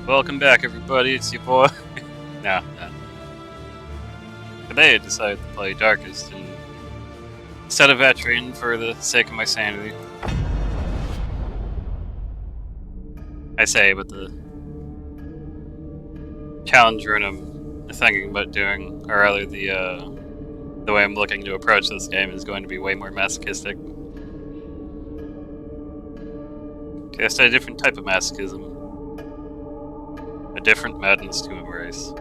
Welcome back, everybody. It's your boy. No. Today I decided to play Darkest instead of Veteran for the sake of my sanity. I say, but the challenge run I'm thinking about doing, or rather the way I'm looking to approach this game is going to be way more masochistic. Just a different type of masochism. A different madness to embrace.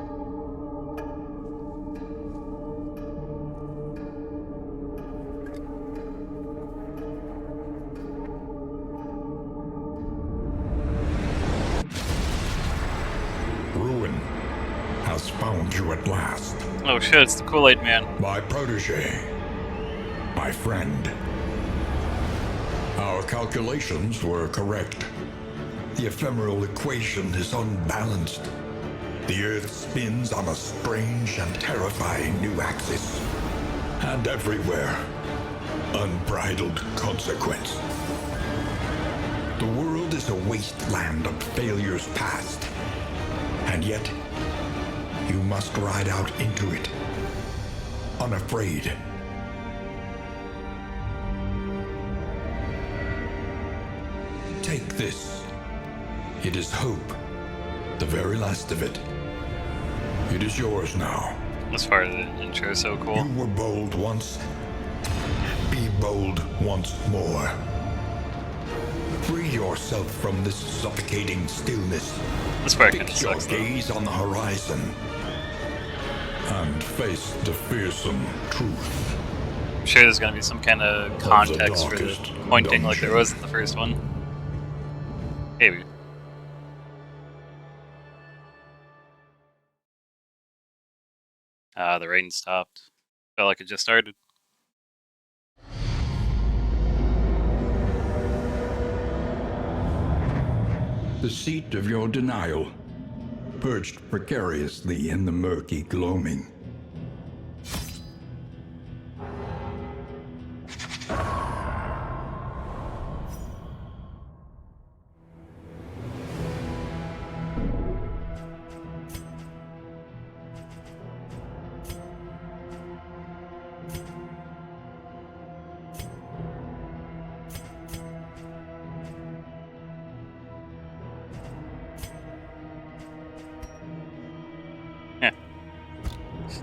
Ruin has found you at last. Oh shit, it's the Kool-Aid Man. My protege. My friend. Our calculations were correct. The ephemeral equation is unbalanced. The Earth spins on a strange and terrifying new axis. And everywhere, unbridled consequence. The world is a wasteland of failures past. And yet, you must ride out into it, unafraid. Take this. It is hope, the very last of it. It is yours now. This part of the intro is so cool. You were bold once. Be bold once more. Free yourself from this suffocating stillness. This part kind of Fix your sucks, though. gaze on the horizon. And face the fearsome truth. I'm sure there's gonna be some kind of context for the darkest pointing like there dungeon. was in the first one. Maybe. The rain stopped. Felt like it just started. The seat of your denial, perched precariously in the murky gloaming.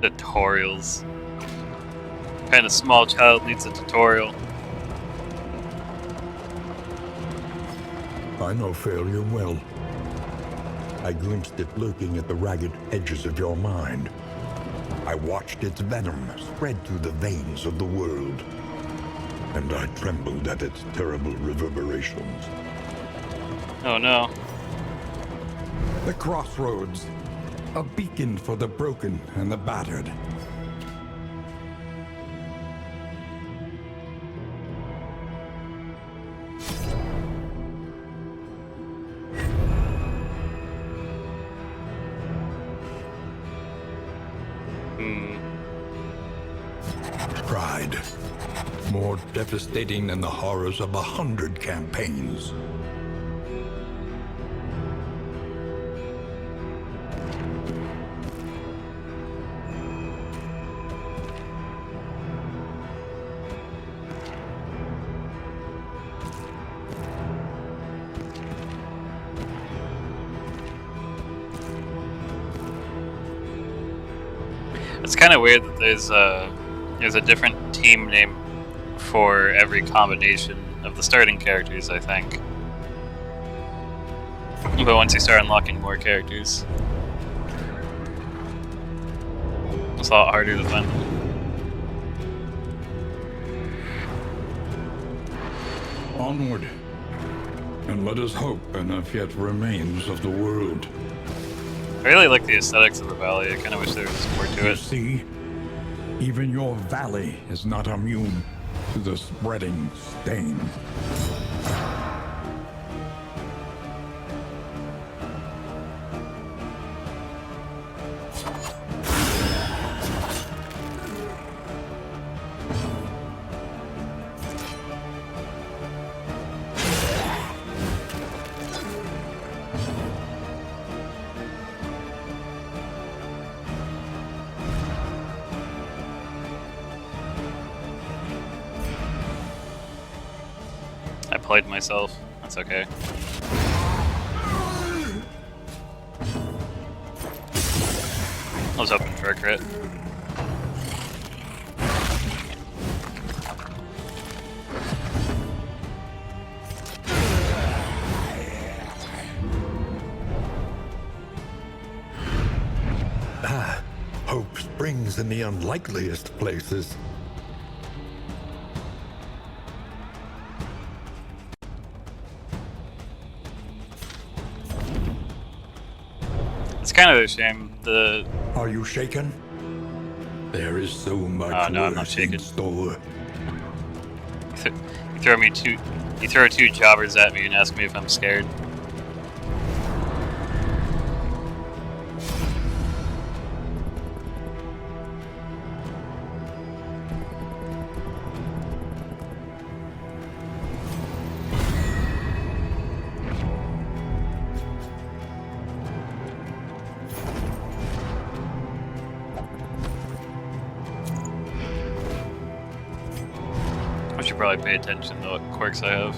Tutorials. What kind of small child needs a tutorial? I know failure well. I glimpsed it lurking at the ragged edges of your mind. I watched its venom spread through the veins of the world. And I trembled at its terrible reverberations. Oh no. The crossroads. A beacon for the broken and the battered. Pride. More devastating than the horrors of 100 campaigns. It's kind of weird that there's a different team name for every combination of the starting characters, I think. But once you start unlocking more characters, it's a lot harder to find them. Onward. And let us hope enough yet remains of the world. I really like the aesthetics of the valley. I kind of wish there was more to You it. see, even your valley is not immune to the spreading stain. misplayed myself. That's okay. I was hoping for a crit. Hope springs in the unlikeliest places. It's kind of a shame. Are you shaken? There is so much no, I'm not worse shaken. in store. You throw two jobbers at me and ask me if I'm scared. I should probably pay attention to what quirks I have.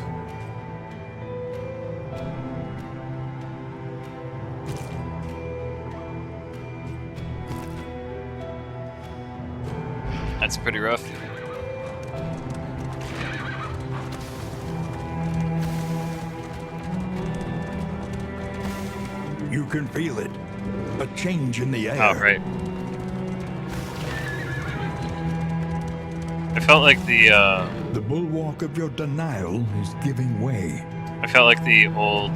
That's pretty rough. You can feel it. A change in the air. Oh, right. I felt like The bulwark of your denial is giving way. I felt like the old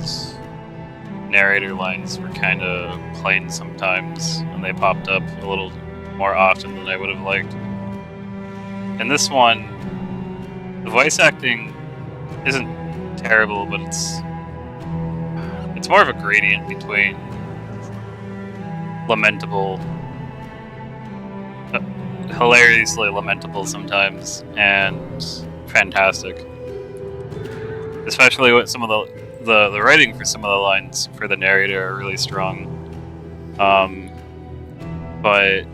narrator lines were kind of plain sometimes, and they popped up a little more often than I would have liked. In this one, the voice acting isn't terrible, but it's more of a gradient between lamentable, hilariously lamentable sometimes, and fantastic. Especially with some of the writing for some of the lines for the narrator are really strong. But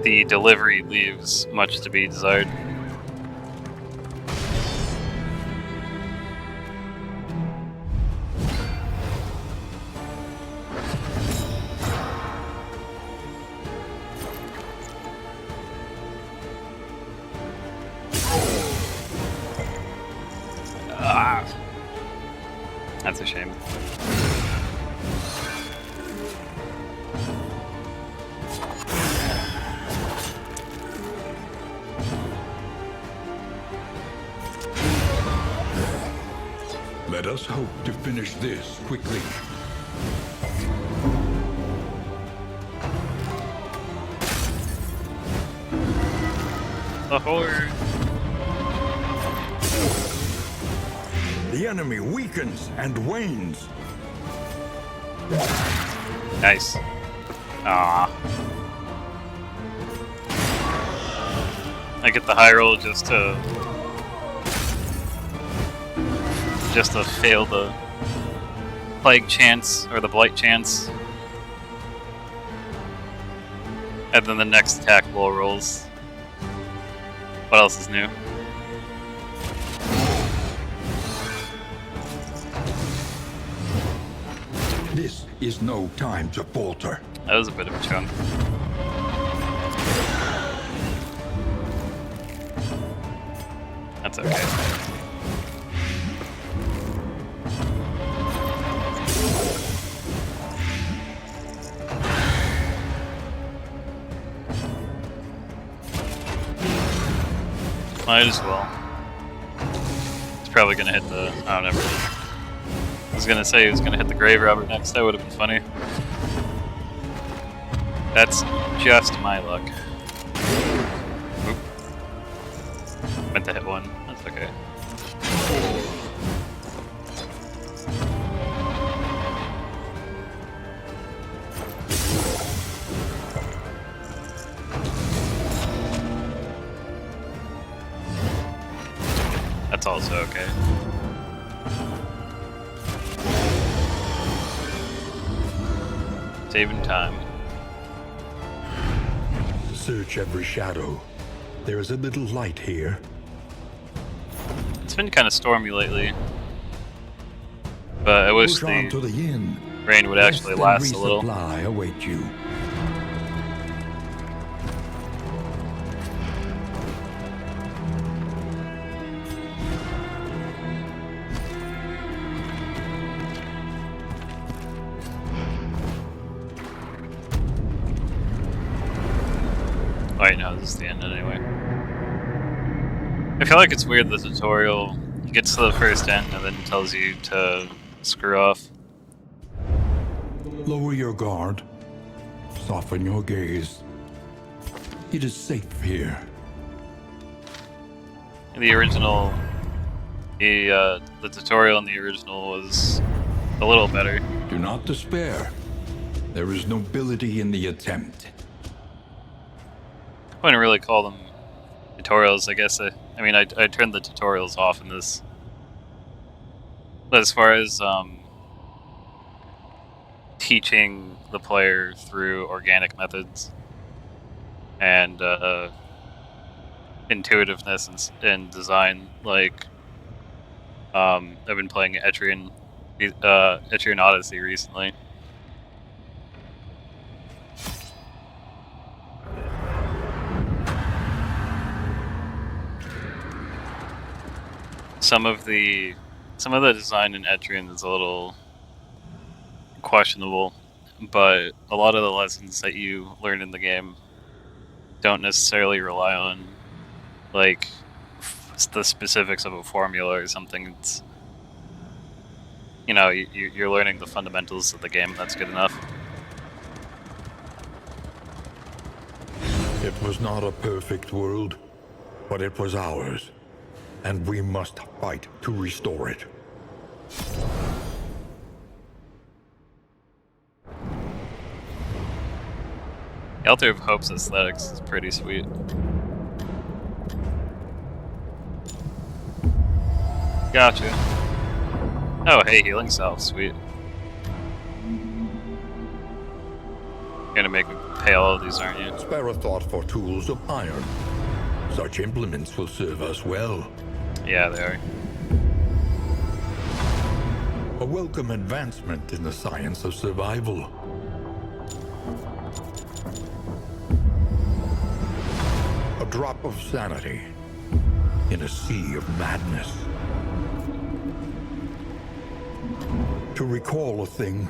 the delivery leaves much to be desired. That's a shame. Let us hope to finish this quickly. The horde. The enemy weakens and wanes. Nice. Ah. I get the high roll just to fail the plague chance or the blight chance, and then the next attack low rolls. What else is new? This is no time to falter. That was a bit of a chunk. That's okay. Might as well. It's probably gonna hit the... oh, never. I was gonna say he was gonna hit the grave robber next. That would have been funny. That's just my luck. Oop. Meant to hit one. That's okay. That's also okay. Saving time. Search every shadow. There is a little light here. It's It's been kind of stormy lately, but I wish Push on to the the inn. rain would actually last a little. Resupply await you. Wait, no, this is the end anyway. I feel like it's weird the tutorial gets to the first end and then tells you to screw off. Lower your guard. Soften your gaze. It is safe here. In the original, the tutorial in the original was a little better. Do not despair. There is nobility in the attempt. I wouldn't really call them tutorials, I guess. I mean, I turned the tutorials off in this. But as far as teaching the player through organic methods and intuitiveness and design, like I've been playing Etrian Odyssey recently. Some of the design in Etrian is a little questionable, but a lot of the lessons that you learn in the game don't necessarily rely on like the specifics of a formula or something. It's, you know, you're learning the fundamentals of the game, and that's good enough. It was not a perfect world, but it was ours, and we must fight to restore it. The Altar of Hope's aesthetics is pretty sweet. Gotcha. Oh, hey, healing salve, sweet. You're gonna make me pay all of these, aren't you? Spare a thought for tools of iron. Such implements will serve us well. Yeah, they are. A welcome advancement in the science of survival. A drop of sanity in a sea of madness. To recall a thing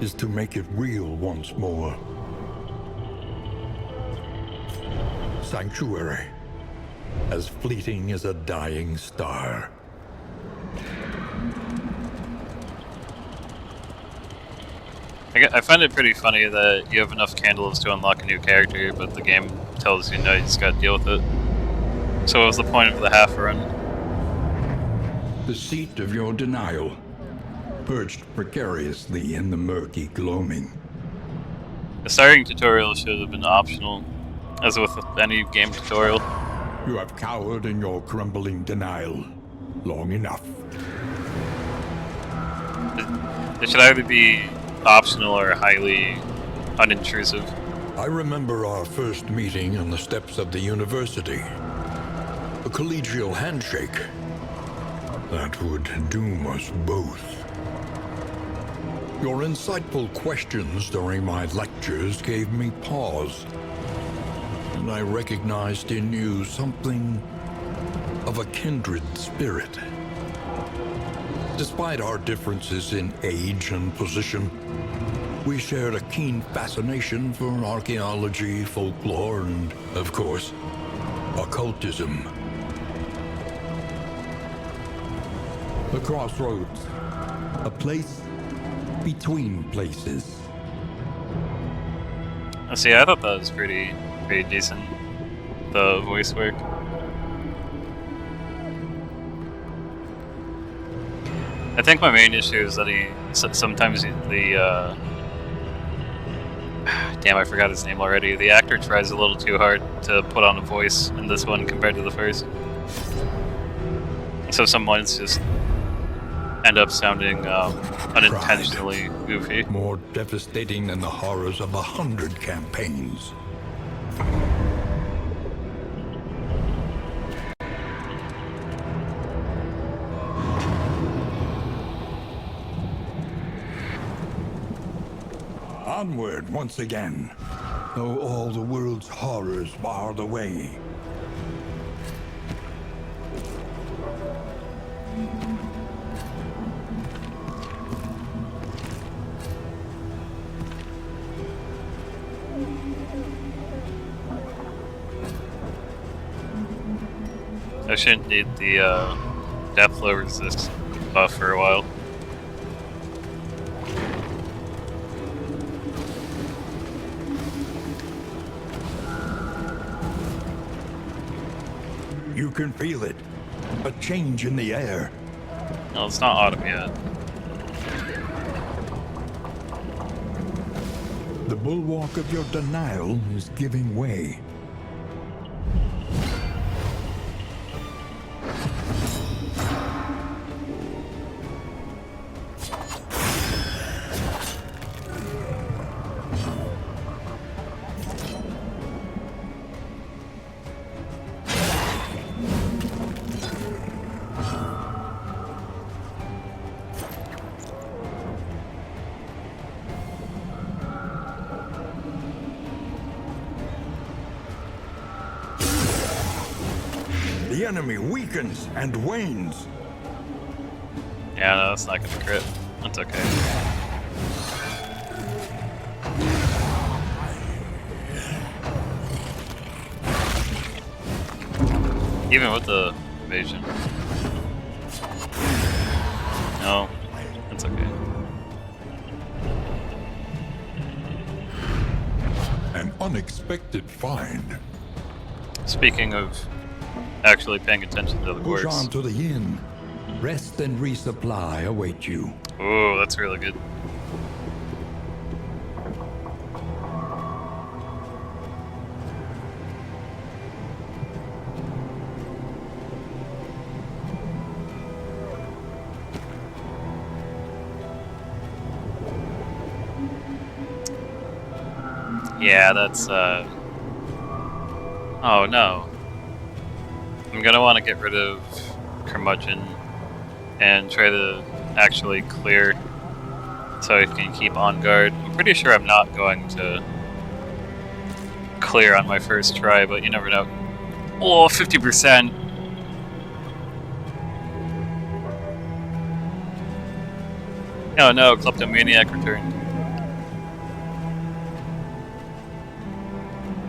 is to make it real once more. Sanctuary, as fleeting as a dying star. I find it pretty funny that you have enough candles to unlock a new character, but the game tells you no, you just gotta deal with it. So what was the point of the half run? The seat of your denial, perched precariously in the murky gloaming. The starting tutorial should have been optional, as with any game tutorial. You have cowered in your crumbling denial long enough. It should either be optional or highly unintrusive. I remember our first meeting on the steps of the university. A collegial handshake that would doom us both. Your insightful questions during my lectures gave me pause, and I recognized in you something of a kindred spirit. Despite our differences in age and position, we shared a keen fascination for archaeology, folklore, and, of course, occultism. The crossroads, a place between places. See, I thought that was pretty decent, the voice work. I think my main issue is that sometimes the damn, I forgot his name already. The actor tries a little too hard to put on a voice in this one compared to the first. So some lines just end up sounding unintentionally goofy. More devastating than the horrors of 100 campaigns. Onward once again, though all the world's horrors bar the way. I shouldn't need the death blow resist buff for a while. You can feel it. A change in the air. No, it's not autumn yet. The bulwark of your denial is giving way. The enemy weakens and wanes. Yeah, no, that's not gonna crit. That's okay. Even with the evasion. No, that's okay. An unexpected find. Speaking of actually paying attention to the Push quirks. on to the inn. Rest and resupply await you. Ooh, that's really good. Yeah, that's oh no. I'm gonna want to get rid of Curmudgeon and try to actually clear so I can keep on guard. I'm pretty sure I'm not going to clear on my first try, but you never know. Oh, 50%! Oh no, Kleptomaniac returned.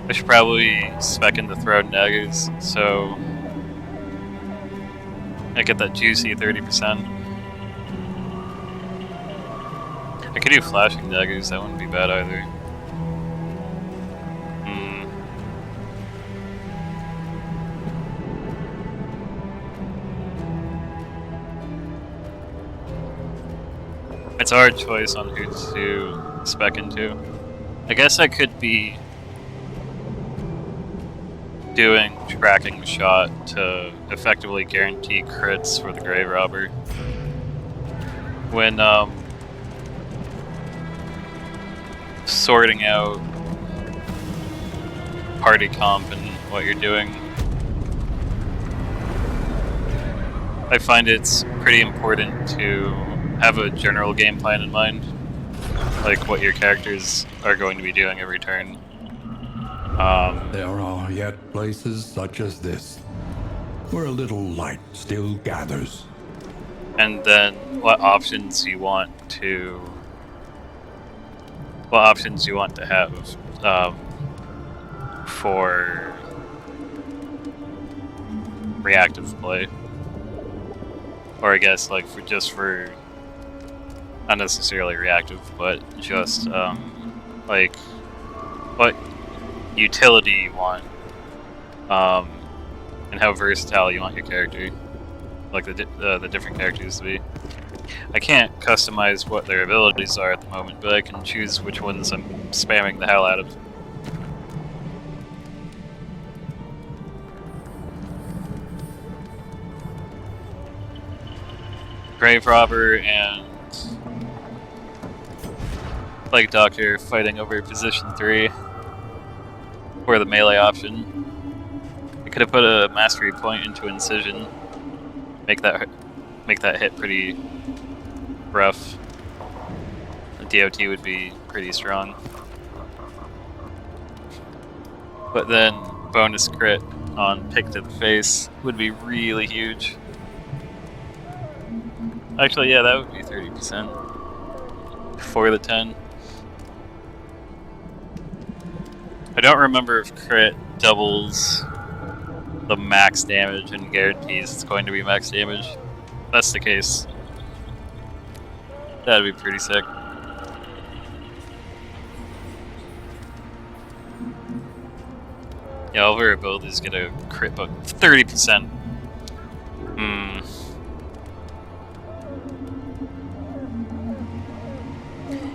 I should probably spec into Thrown Daggers, so I get that juicy 30%. I could do Flashing Daggers, that wouldn't be bad either. It's a hard choice on who to spec into. I guess I could be doing Tracking Shot to effectively guarantee crits for the Grave Robber. When sorting out party comp and what you're doing, I find it's pretty important to have a general game plan in mind, like what your characters are going to be doing every turn. There are yet places such as this, where a little light still gathers. And then what options you want to have for reactive play, or I guess like for not necessarily reactive, but just like what utility you want, and how versatile you want your character, like the different characters to be. I can't customize what their abilities are at the moment, but I can choose which ones I'm spamming the hell out of. Grave Robber and Plague Doctor fighting over position 3 for the melee option. I could have put a mastery point into Incision, make that hit pretty rough. DOT would be pretty strong. But then bonus crit on pick to the face would be really huge. Actually, yeah, that would be 30% for the 10. I don't remember if crit doubles the max damage and guarantees it's going to be max damage. If that's the case, that'd be pretty sick. Yeah, all of our abilities get a crit book 30%.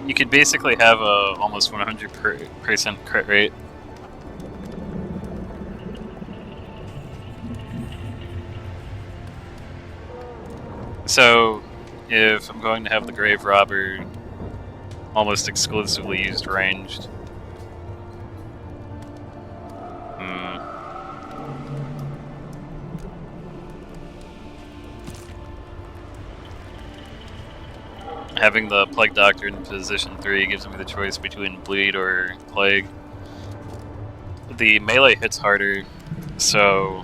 You could basically have a almost 100% crit rate. So, if I'm going to have the Grave Robber almost exclusively used ranged, having the Plague Doctor in position 3 gives me the choice between Bleed or Plague. The melee hits harder, so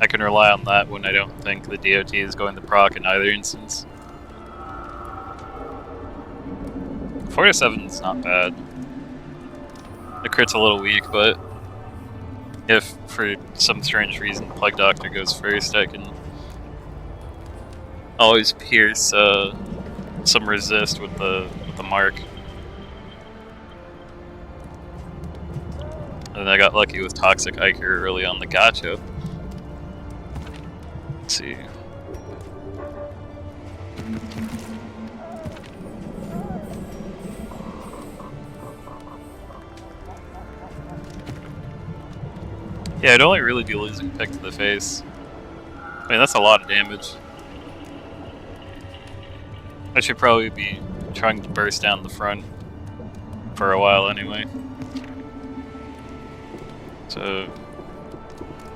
I can rely on that when I don't think the DOT is going to proc in either instance. 4 to 7 is not bad. The crit's a little weak, but if for some strange reason Plague Doctor goes first, I can always pierce some resist with the mark. And I got lucky with Toxic Iker early on the gacha. Let's see. Yeah, I'd only really be losing pick to the face. I mean, that's a lot of damage. I should probably be trying to burst down the front for a while anyway. It's a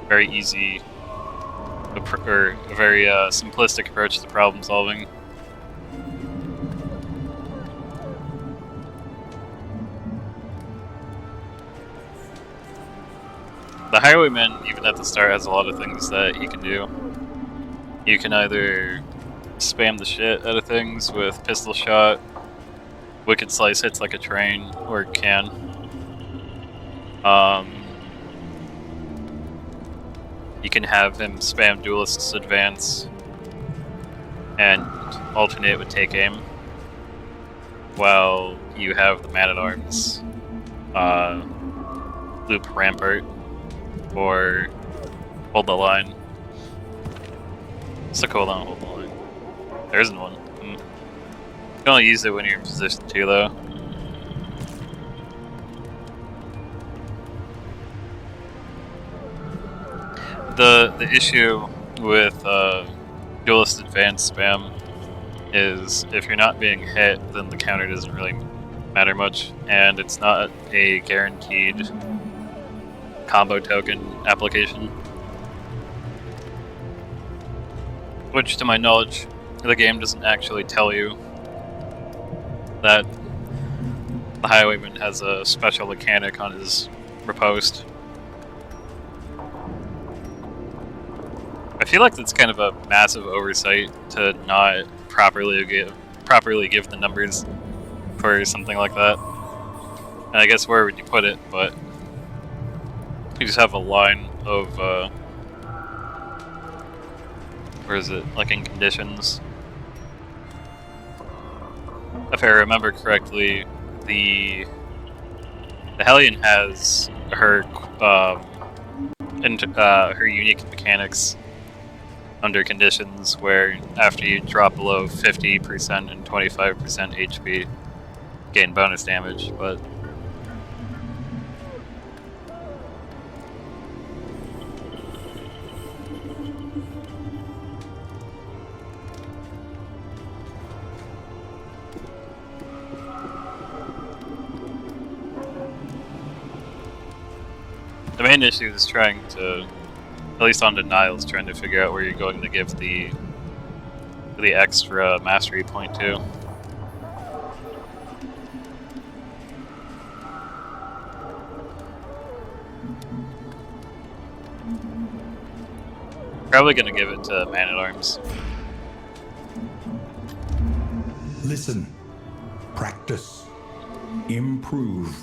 very easy, or a very simplistic approach to problem solving. The Highwayman, even at the start, has a lot of things that he can do. You can either spam the shit out of things with Pistol Shot, Wicked Slice hits like a train, or can. You can have him spam Duelist's Advance and alternate with Take Aim, while you have the Man-at-Arms loop Rampart, or Hold the Line. It's a cool on Hold the Line. There isn't one. You can only use it when you're in position 2, though. The issue with Duelist Advance spam is if you're not being hit, then the counter doesn't really matter much, and it's not a guaranteed combo token application. Which, to my knowledge, the game doesn't actually tell you that the Highwayman has a special mechanic on his riposte. I feel like that's kind of a massive oversight to not properly give the numbers for something like that. And I guess where would you put it, but you just have a line of where is it? Like in conditions. If I remember correctly, the Hellion has her her unique mechanics under conditions where after you drop below 50% and 25% HP, gain bonus damage, but the main issue is trying to, at least on denials, trying to figure out where you're going to give the extra mastery point to. Probably gonna give it to Man-at-Arms. Listen, practice, improve.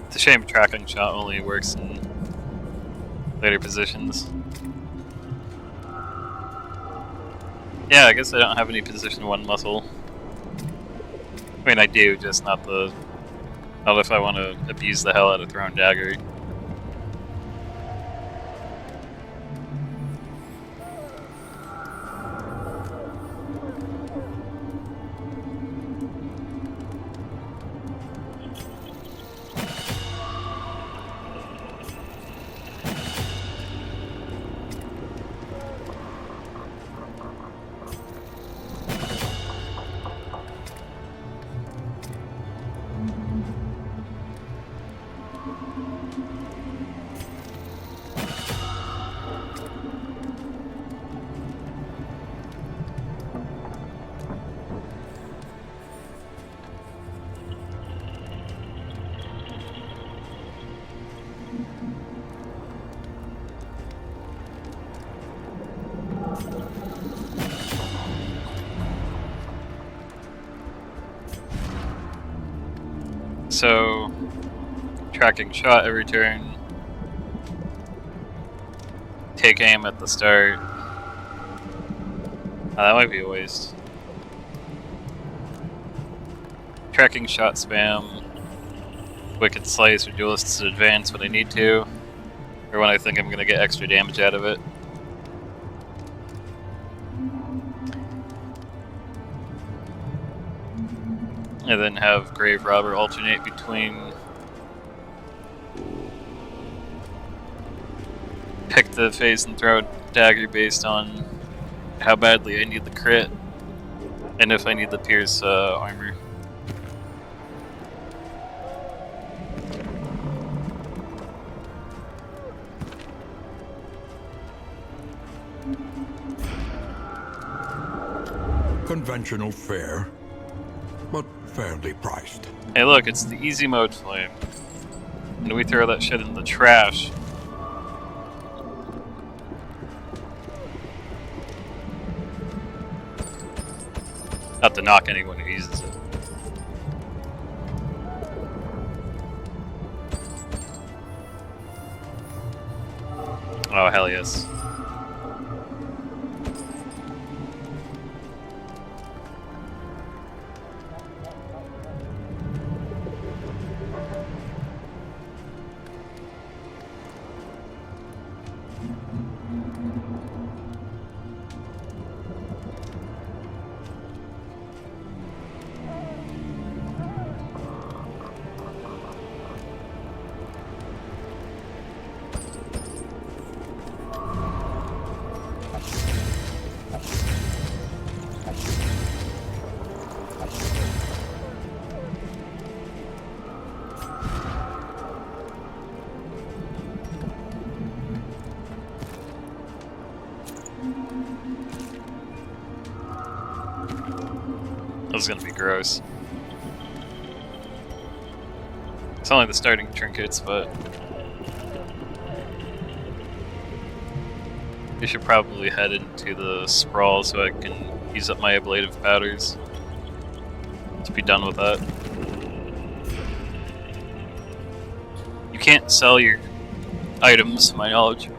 It's a shame tracking shot only works in later positions. Yeah, I guess I don't have any position 1 muscle. I mean, I do, just not if I want to abuse the hell out of Thrown Dagger. So, tracking shot every turn. Take aim at the start. That might be a waste. Tracking shot spam. Wicked Slice or Duelist's Advance when I need to, or when I think I'm gonna get extra damage out of it. And then have Grave Robber alternate between pick the phase and throw dagger based on how badly I need the crit and if I need the Pierce armor. Conventional fare, but fairly priced. Hey look, it's the easy mode flame. And we throw that shit in the trash. Not to knock anyone who uses it. Oh, hell yes. This is gonna be gross. It's only the starting trinkets, but we should probably head into the sprawl so I can use up my ablative powders to be done with that. You can't sell your items, to my knowledge.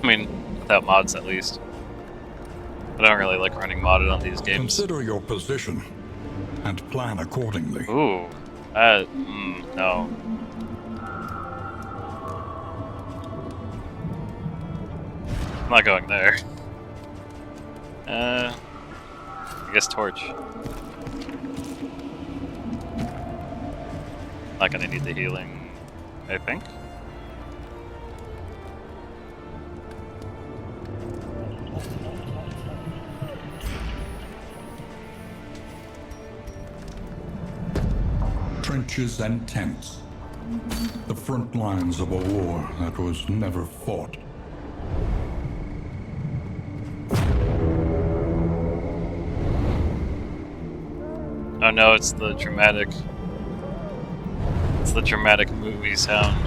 I mean, without mods at least. I don't really like running modded on these games. Consider your position and plan accordingly. Ooh, no. I'm not going there. I guess torch. Not gonna need the healing, I think. Trenches and tents. The front lines of a war that was never fought. Oh no, it's the dramatic. It's the dramatic movie sound.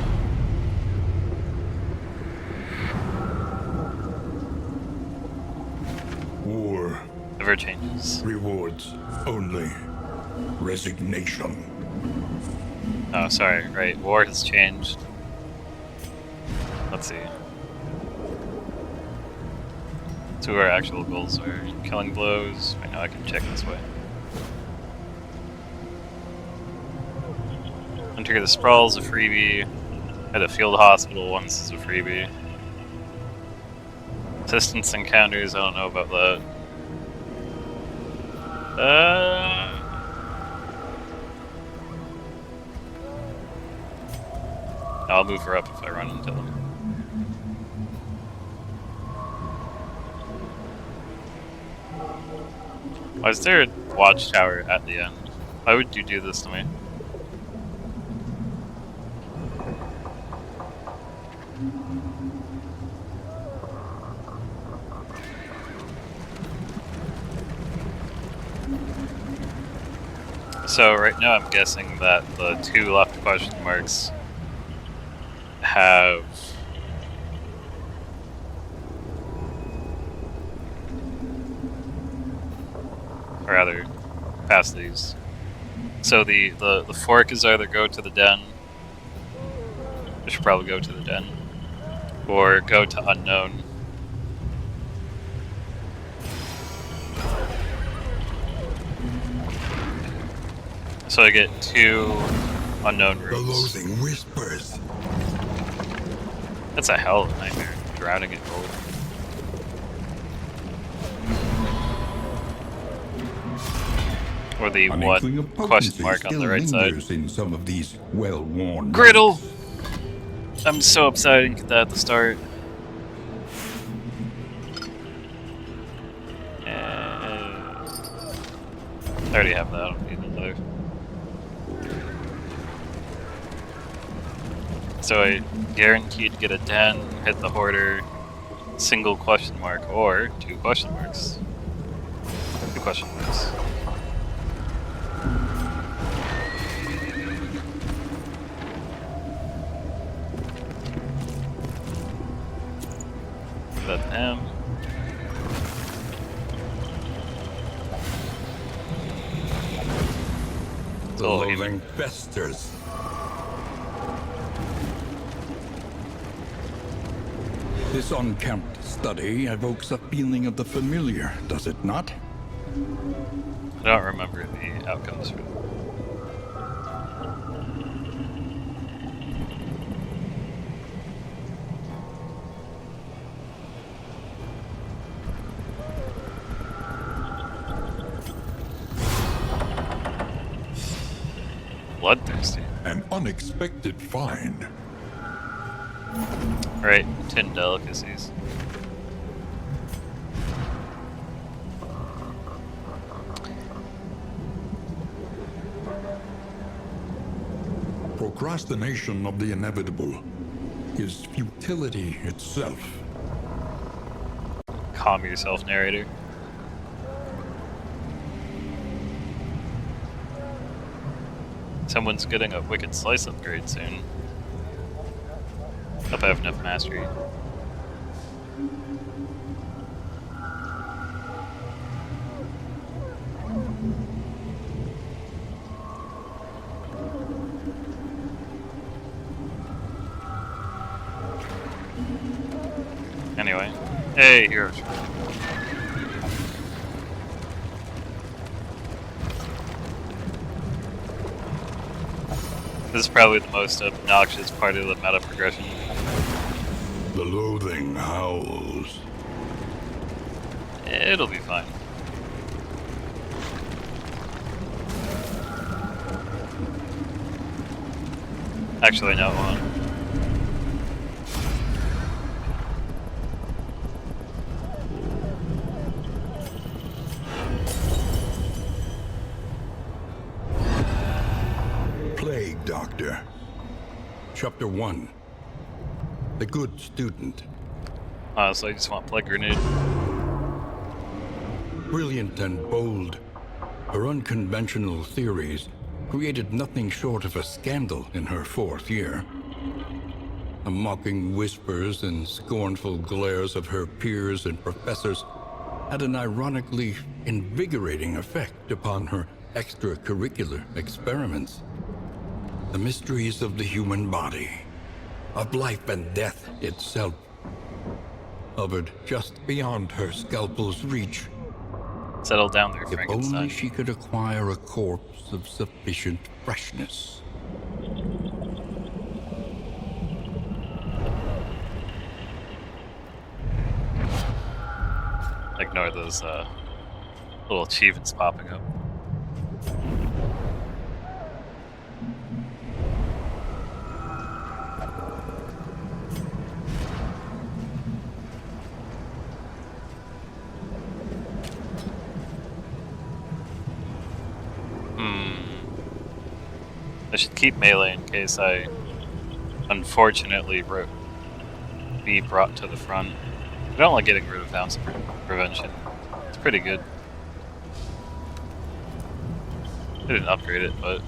War Never changes. rewards only resignation. Oh, sorry. Right, war has changed. Let's see. So our actual goals are killing blows. Right now I can check this way. Enter the Sprawl is a freebie. At a field hospital once is a freebie. Assistance encounters, I don't know about that. I'll move her up if I run into them. Why is there a watchtower at the end? Why would you do this to me? So right now I'm guessing that the two left question marks have or rather past these. So the fork is either go to the den, I should probably go to the den, or go to unknown. So I get two unknown The routes. loathing whispers. That's a hell of a nightmare, drowning in gold. Or the An one inkling of question potency mark on still the right side. lingers in some of these well-worn Griddle! relics. I'm so upset I didn't get that at the start. I already have that, I don't need another. So I guaranteed to get a den, hit the hoarder, single question mark, or two question marks. Two question marks. Give that to him. The So loathing festers. This unkempt study evokes a feeling of the familiar, does it not? I don't remember the outcomes for bloodthirsty. An unexpected find. Right, 10 delicacies. Procrastination of the inevitable is futility itself. Calm yourself, narrator. Someone's getting a wicked slice upgrade soon. Hope I have enough mastery. Anyway, hey, heroes. This is probably the most obnoxious part of the meta progression. The loathing howls. It'll be fine. Actually, no, it won't. Plague Doctor. Chapter 1. The Good Student. Honestly, I just want Plague Grenade. Brilliant and bold, Her unconventional theories created nothing short of a scandal in her 4th year. The mocking whispers and scornful glares of her peers and professors had an ironically invigorating effect upon her extracurricular experiments. The mysteries of the human body, of life and death itself, hovered just beyond her scalpel's reach. Settle down there, If Frankenstein. only she could acquire a corpse of sufficient freshness. Ignore those little achievements popping up. I should keep melee in case I unfortunately be brought to the front. I don't like getting rid of bounce prevention. It's pretty good. I didn't upgrade it, but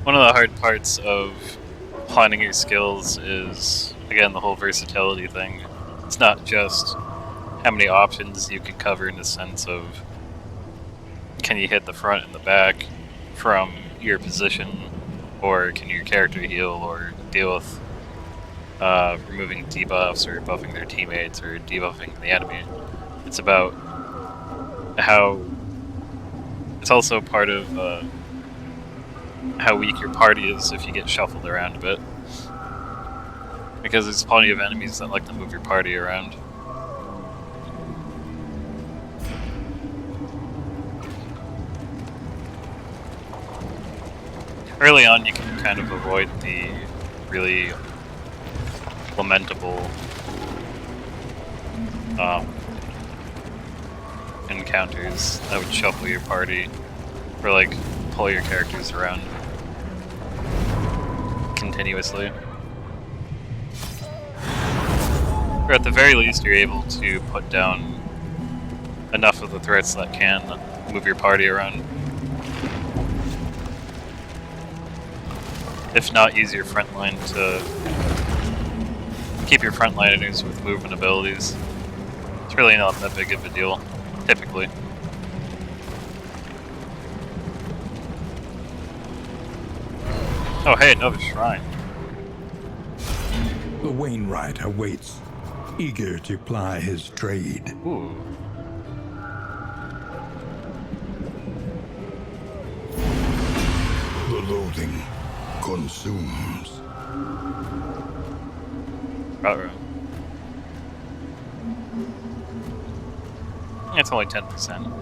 one of the hard parts of planning your skills is, again, the whole versatility thing. It's not just how many options you can cover in the sense of can you hit the front and the back from your position, or can your character heal or deal with removing debuffs or buffing their teammates or debuffing the enemy. It's about how it's also part of how weak your party is if you get shuffled around a bit, because there's plenty of enemies that like to move your party around. Early on, you can kind of avoid the really lamentable encounters that would shuffle your party or like pull your characters around continuously. Or at the very least, you're able to put down enough of the threats that can move your party around. If not, use your front line to keep your frontliners with movement abilities. It's really not that big of a deal, typically. Oh hey, another shrine. The Wainwright awaits, eager to ply his trade. Ooh. The loathing consumes. Ruh-roh. It's only 10%.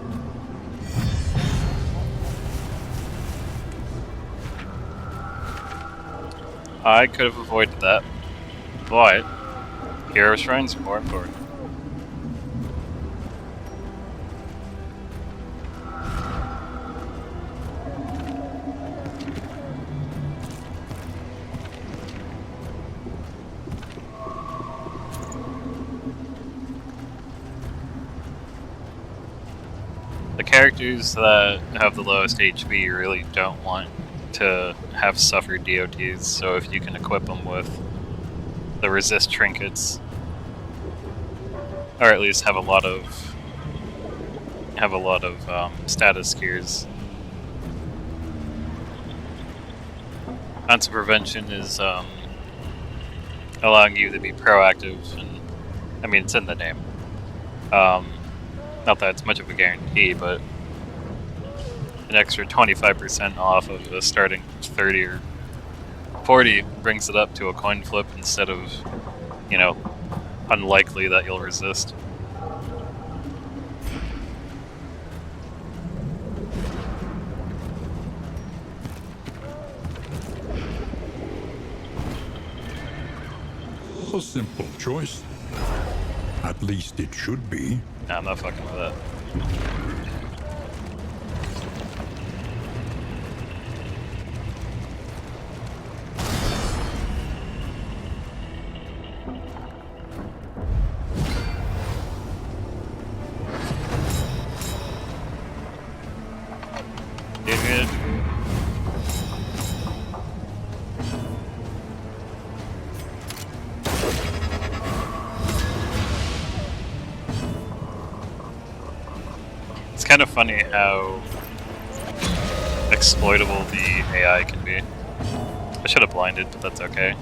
I could have avoided that, but hero shrines are more important. The characters that have the lowest HP you really don't want to have suffered DOTs, so if you can equip them with the resist trinkets, or at least have a lot of status gears. Bounce prevention is allowing you to be proactive, and I mean it's in the name. Not that it's much of a guarantee, but an extra 25% off of a starting 30 or 40 brings it up to a coin flip instead of, you know, unlikely that you'll resist. A simple choice. At least it should be. Nah, I'm not fucking with that. kind of funny how exploitable the AI can be. I should have blinded, but that's okay.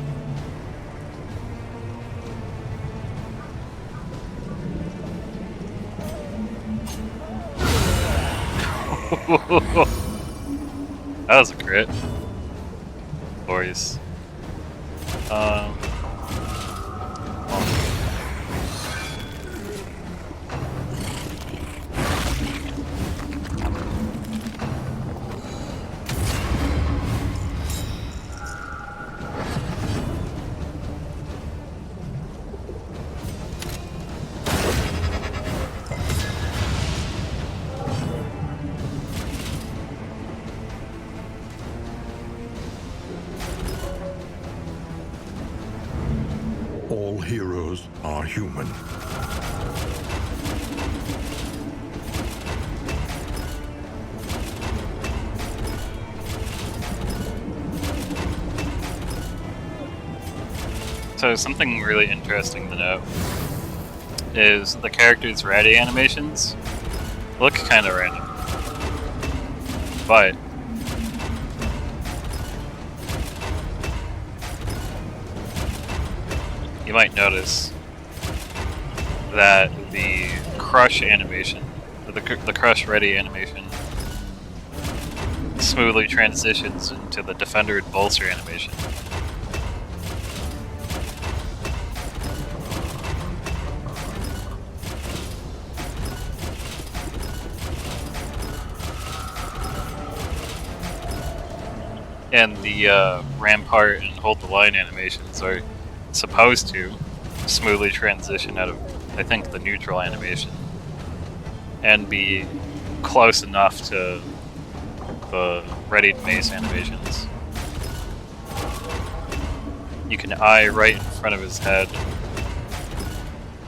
That was a crit. Glorious. All heroes are human. So something really interesting to note is the characters' ready animations look kind of random, but you might notice that the crush animation, or the crush ready animation, smoothly transitions into the defender and bolster animation. And the rampart and hold the line animations are supposed to smoothly transition out of, I think, the neutral animation and be close enough to the readied mace animations. You can eye right in front of his head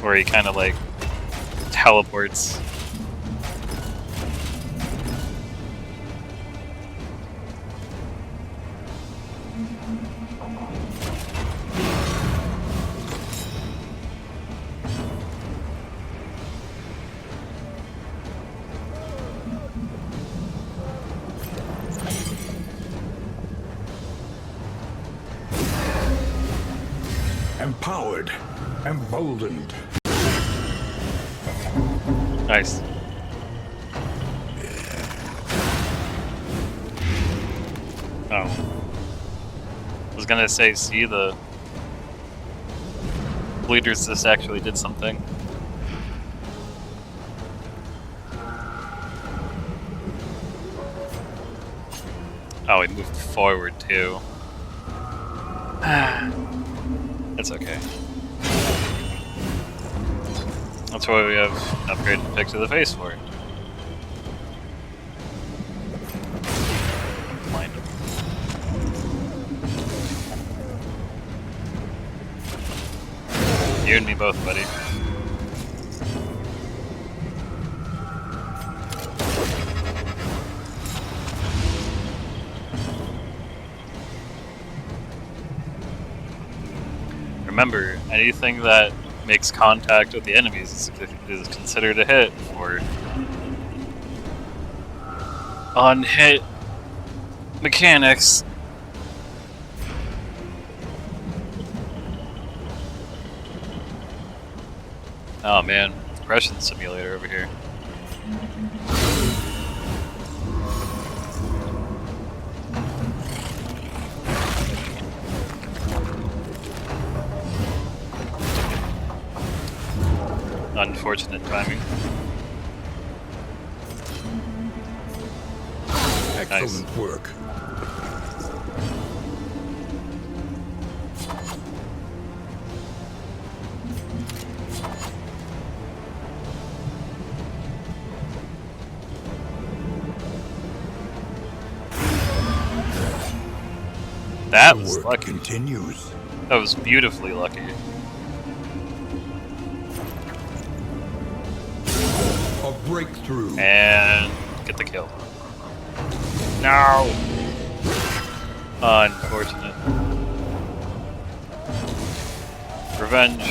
where he kind of like teleports. Empowered, emboldened. Nice. Oh. I was gonna say, see, the bleeders just actually did something. Oh, he moved forward too. It's okay. That's why we have an upgraded pick to the face for it. Blind him. You and me both, buddy. Remember, anything that makes contact with the enemies is considered a hit for on-hit mechanics. Oh man, Russian simulator over here. Unfortunate timing. Excellent Nice. work. That The was work lucky. continues. That was beautifully lucky. A breakthrough. And get the kill. No! Unfortunate. Revenge.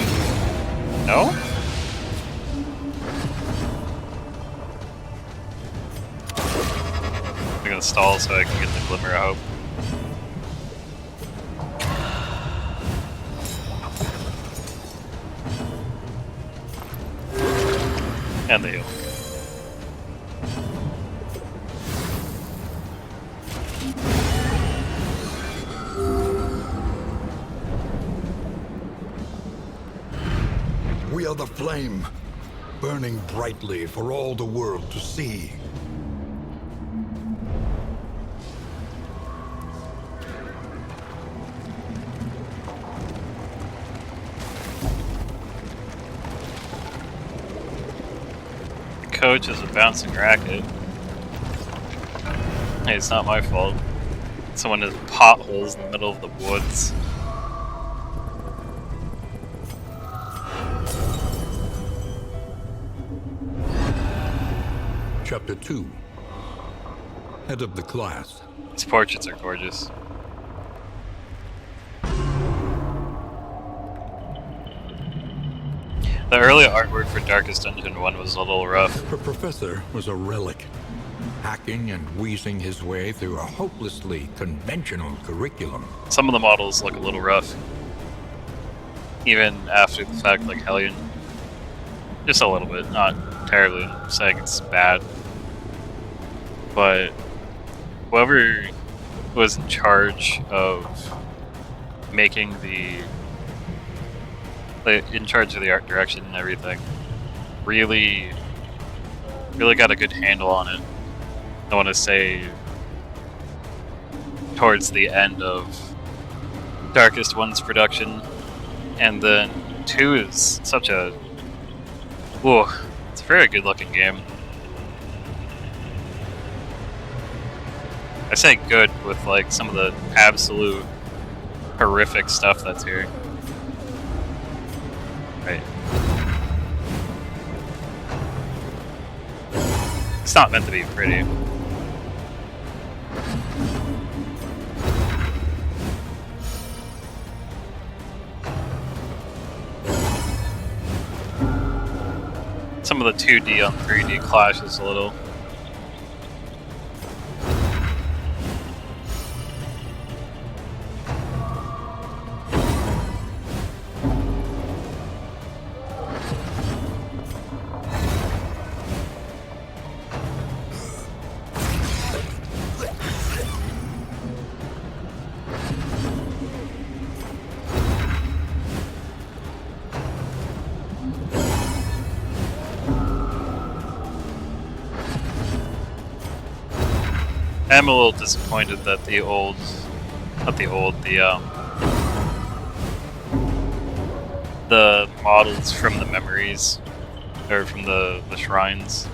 No? gonna stall so I can get the glimmer of hope. And the heal. We are the flame, burning brightly for all the world to see. Coach is a bouncing racket. Hey, it's not my fault. Someone has potholes in the middle of the woods. Chapter 2. Head of the class. These portraits are gorgeous. The early artwork for Darkest Dungeon 1 was a little rough. Her professor was a relic, hacking and wheezing his way through a hopelessly conventional curriculum. Some of the models look a little rough. Even after the fact, like Hellion. Just a little bit, not terribly. I'm saying it's bad. But whoever was in charge of making in charge of the art direction and everything, really got a good handle on it. I want to say towards the end of Darkest One's production, and then 2 is such a it's a very good looking game. I say good with like some of the absolute horrific stuff that's here. Right. It's not meant to be pretty. Some of the 2D on 3D clashes a little. I'm a little disappointed that the models from the memories, or from the shrines,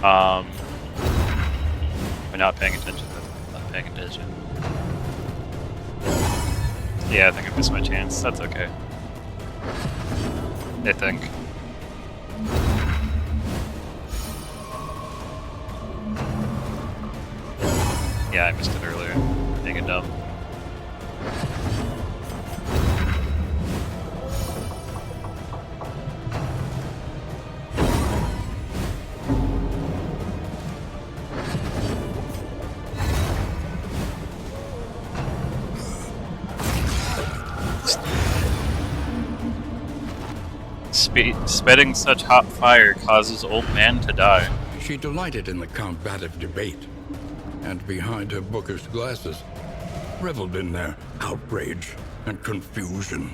I'm not paying attention. Not paying attention. Yeah, I think I missed my chance. That's okay. I think. Yeah, I missed it earlier. Being a dumb. Spitting such hot fire causes old man to die. She delighted in the combative debate, and behind her bookish glasses, reveled in their outrage and confusion.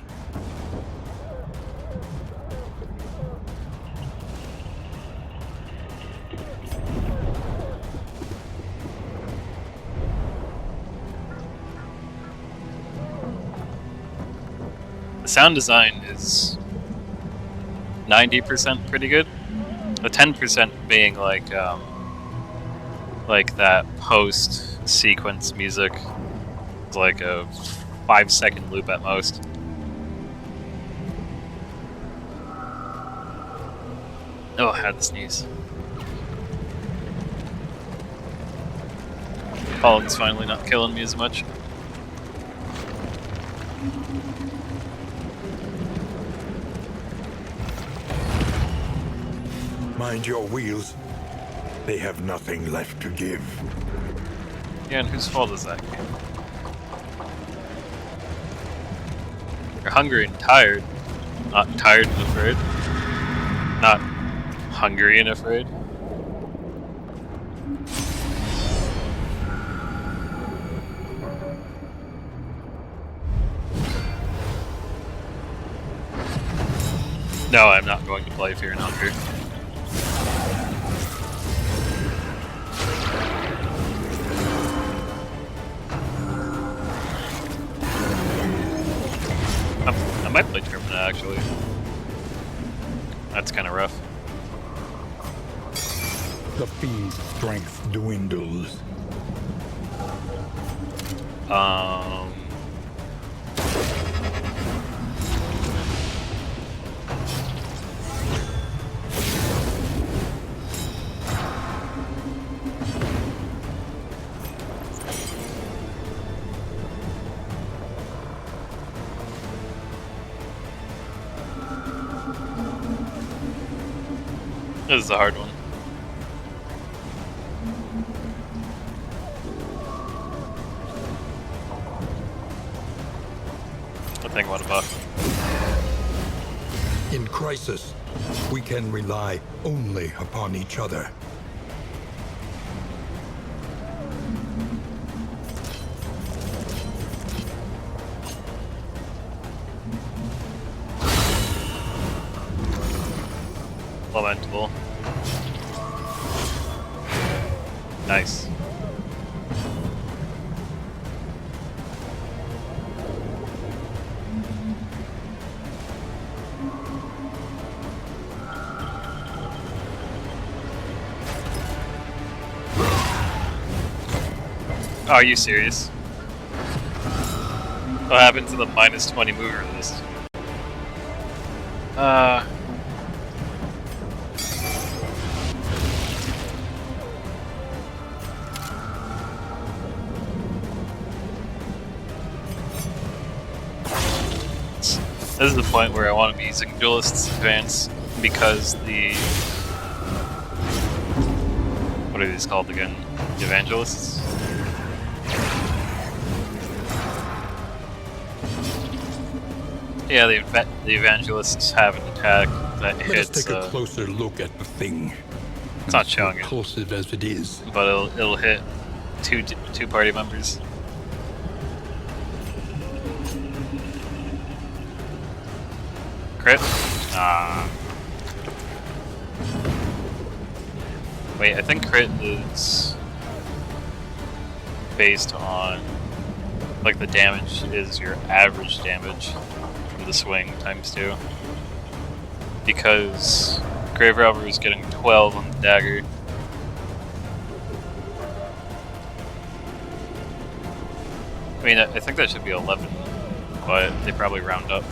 The sound design is 90% pretty good. The 10% being like that post-sequence music. It's like a 5-second loop at most. Oh, I had to sneeze. Pollen's finally not killing me as much. Mind your wheels. They have nothing left to give. Yeah, and whose fault is that? You're hungry and tired. Not tired and afraid. Not hungry and afraid. No, I'm not going to play Fear and Hunger. I might play Termina, actually. That's kind of rough. The fiend's strength dwindles. This is a hard one. I think what about? In crisis, we can rely only upon each other. Lamentable. Nice. Oh, are you serious? What happened to the minus 20 mover list? This is the point where I want to be using Duelist's Advance because the... What are these called again? The Evangelists? Yeah, the Evangelists have an attack that Let hits... us take a closer look at the thing. It's not showing it, Repulsive as it is. but it'll hit two party members. Crit? Ah. Wait, I think crit is based on, like, the damage is your average damage from the swing times 2. Because Grave Robber is getting 12 on the dagger. I mean, I think that should be 11, but they probably round up.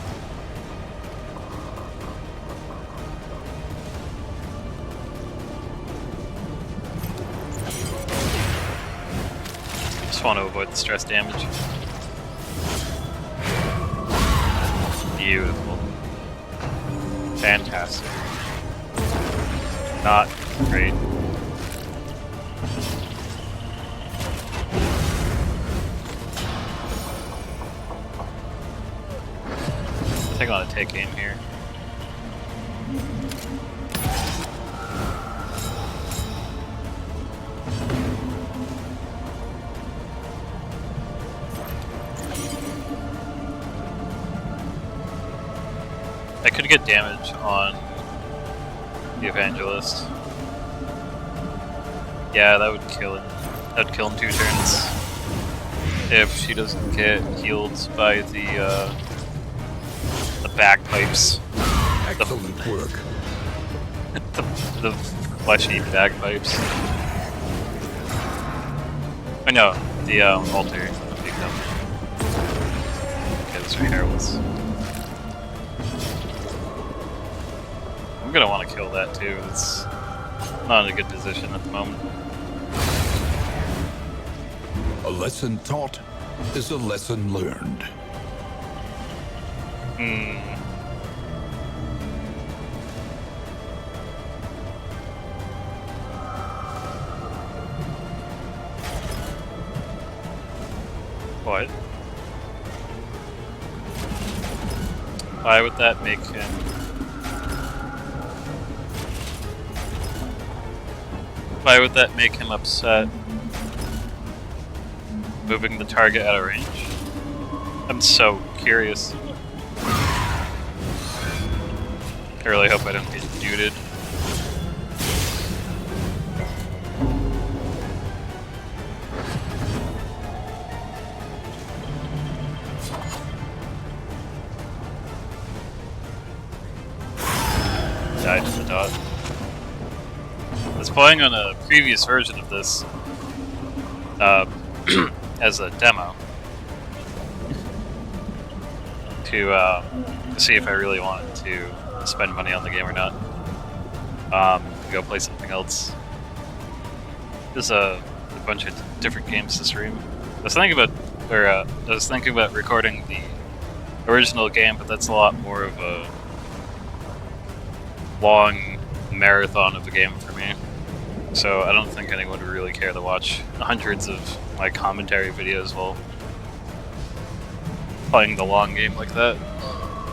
Just want to avoid the stress damage. Beautiful. Fantastic. Not great. I think I want to take aim here. I could get damage on the Evangelist. Yeah, that would kill it. That would kill in 2 turns. If she doesn't get healed by the bagpipes. Excellent work. the fleshy bagpipes. Oh no, the altar. Okay, those are heralds. I'm gonna want to kill that too. It's not in a good position at the moment. A lesson taught is a lesson learned. What? Why would that make him... Why would that make him upset? Moving the target out of range? I'm so curious. I really hope I don't get muted. Died to the dot. I was playing on a previous version of this as a demo to see if I really wanted to spend money on the game or not. Go play something else. There's a bunch of different games to stream. I was thinking about recording the original game, but that's a lot more of a long marathon of a game for me. So I don't think anyone would really care to watch hundreds of my commentary videos while playing the long game like that.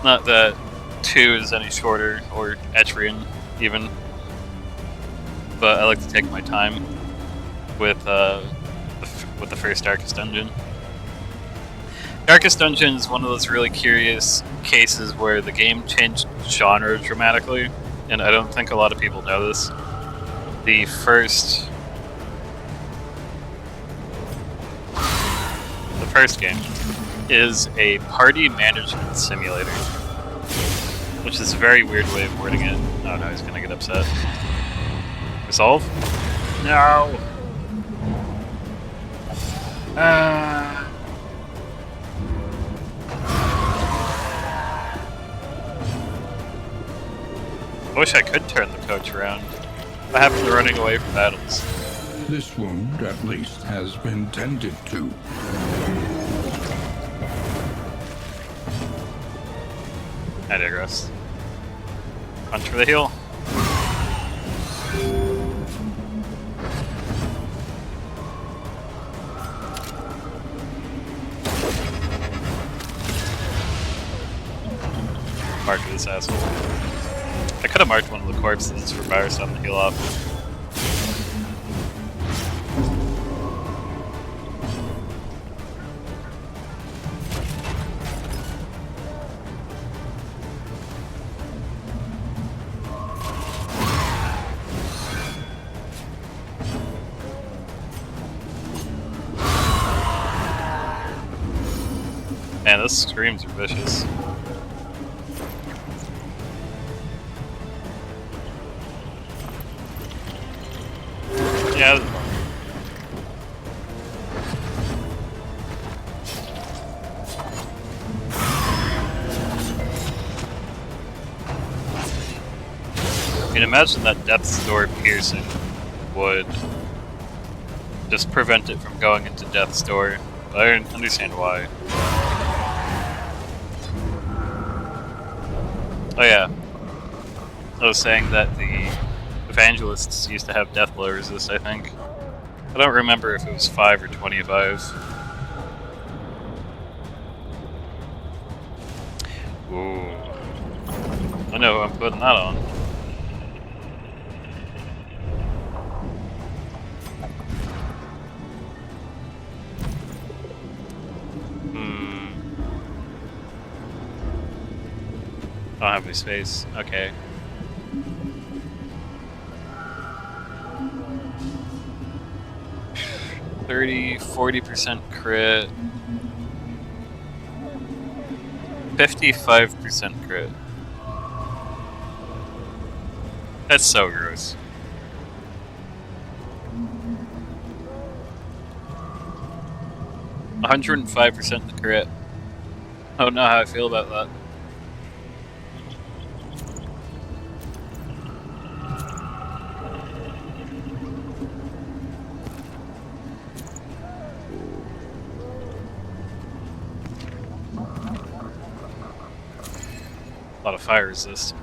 Not that 2 is any shorter, or Etrian even, but I like to take my time with the first Darkest Dungeon. Darkest Dungeon is one of those really curious cases where the game changed genre dramatically, and I don't think a lot of people know this. The first game is a party management simulator, which is a very weird way of wording it. Oh no, he's gonna get upset. Resolve? No! I wish I could turn the coach around. What happened to running away from battles? This wound, at least, has been tended to. I digress. Punch for the heal. Mark this asshole. I could have marked one of the corpses for Firestone to heal up. Man, those screams are vicious. Yeah. I mean, imagine that Death's Door piercing would just prevent it from going into Death's Door. I don't understand why. Oh yeah. I was saying that the Evangelists used to have death blow resist, I think. I don't remember if it was 5 or 25. Ooh. I know who I'm putting that on. I don't have any space. Okay. $30, 40% crit. 55% crit. That's so gross. $105% crit. I don't know how I feel about that. A lot of fire resist.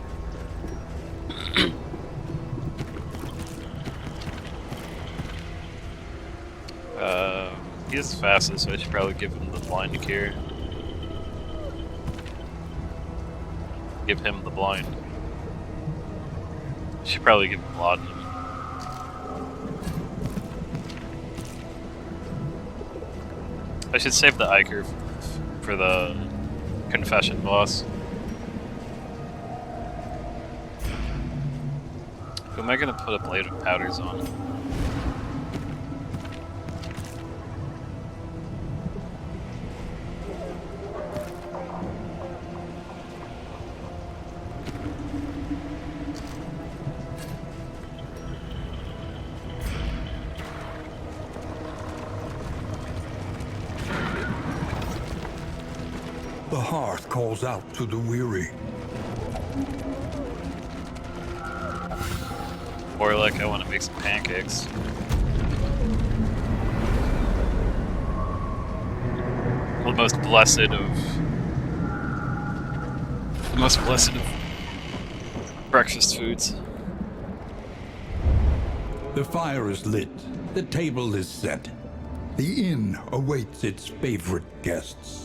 He's fastest, so I should probably give him the blind cure. Give him the blind. I should probably give him laudanum. I should save the Iker for the confession boss. Who am I gonna put a blade of powders on? The hearth calls out to the weary. Or like I want to make some pancakes. The most blessed of breakfast foods. The fire is lit. The table is set. The inn awaits its favorite guests.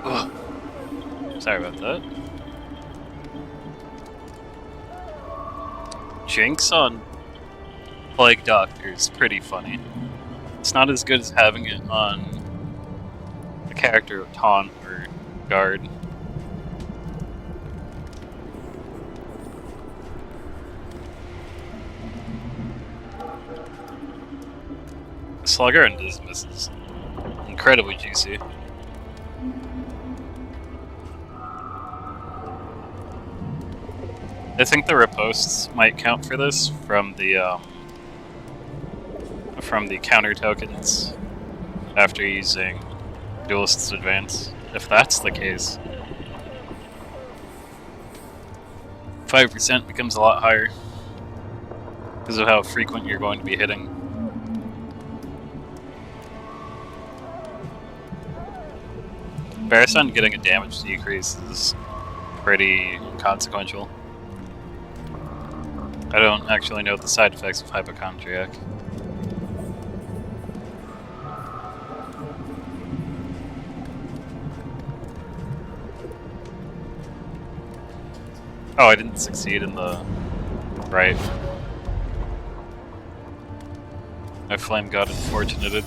Ugh. Sorry about that. Jinx on Plague Doctor is pretty funny. It's not as good as having it on a character of Taunt or Guard. Slugger and Dismiss is incredibly juicy. I think the riposts might count for this from the counter tokens after using Duelist's Advance. If that's the case, 5% becomes a lot higher because of how frequent you're going to be hitting. Barristan getting a damage decrease is pretty inconsequential. I don't actually know the side effects of hypochondriac. Oh, I didn't succeed in the right. My flame got unfortunated.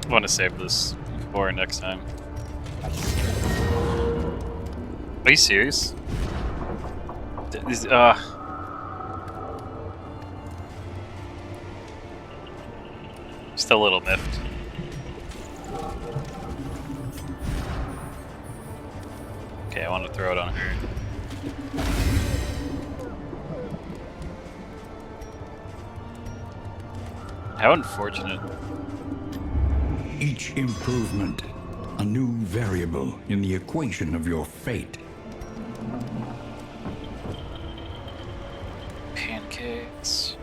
I want to save this for next time. Are you serious? Just a little miffed. Okay, I want to throw it on her. How unfortunate. Each improvement, a new variable in the equation of your fate. Pancakes.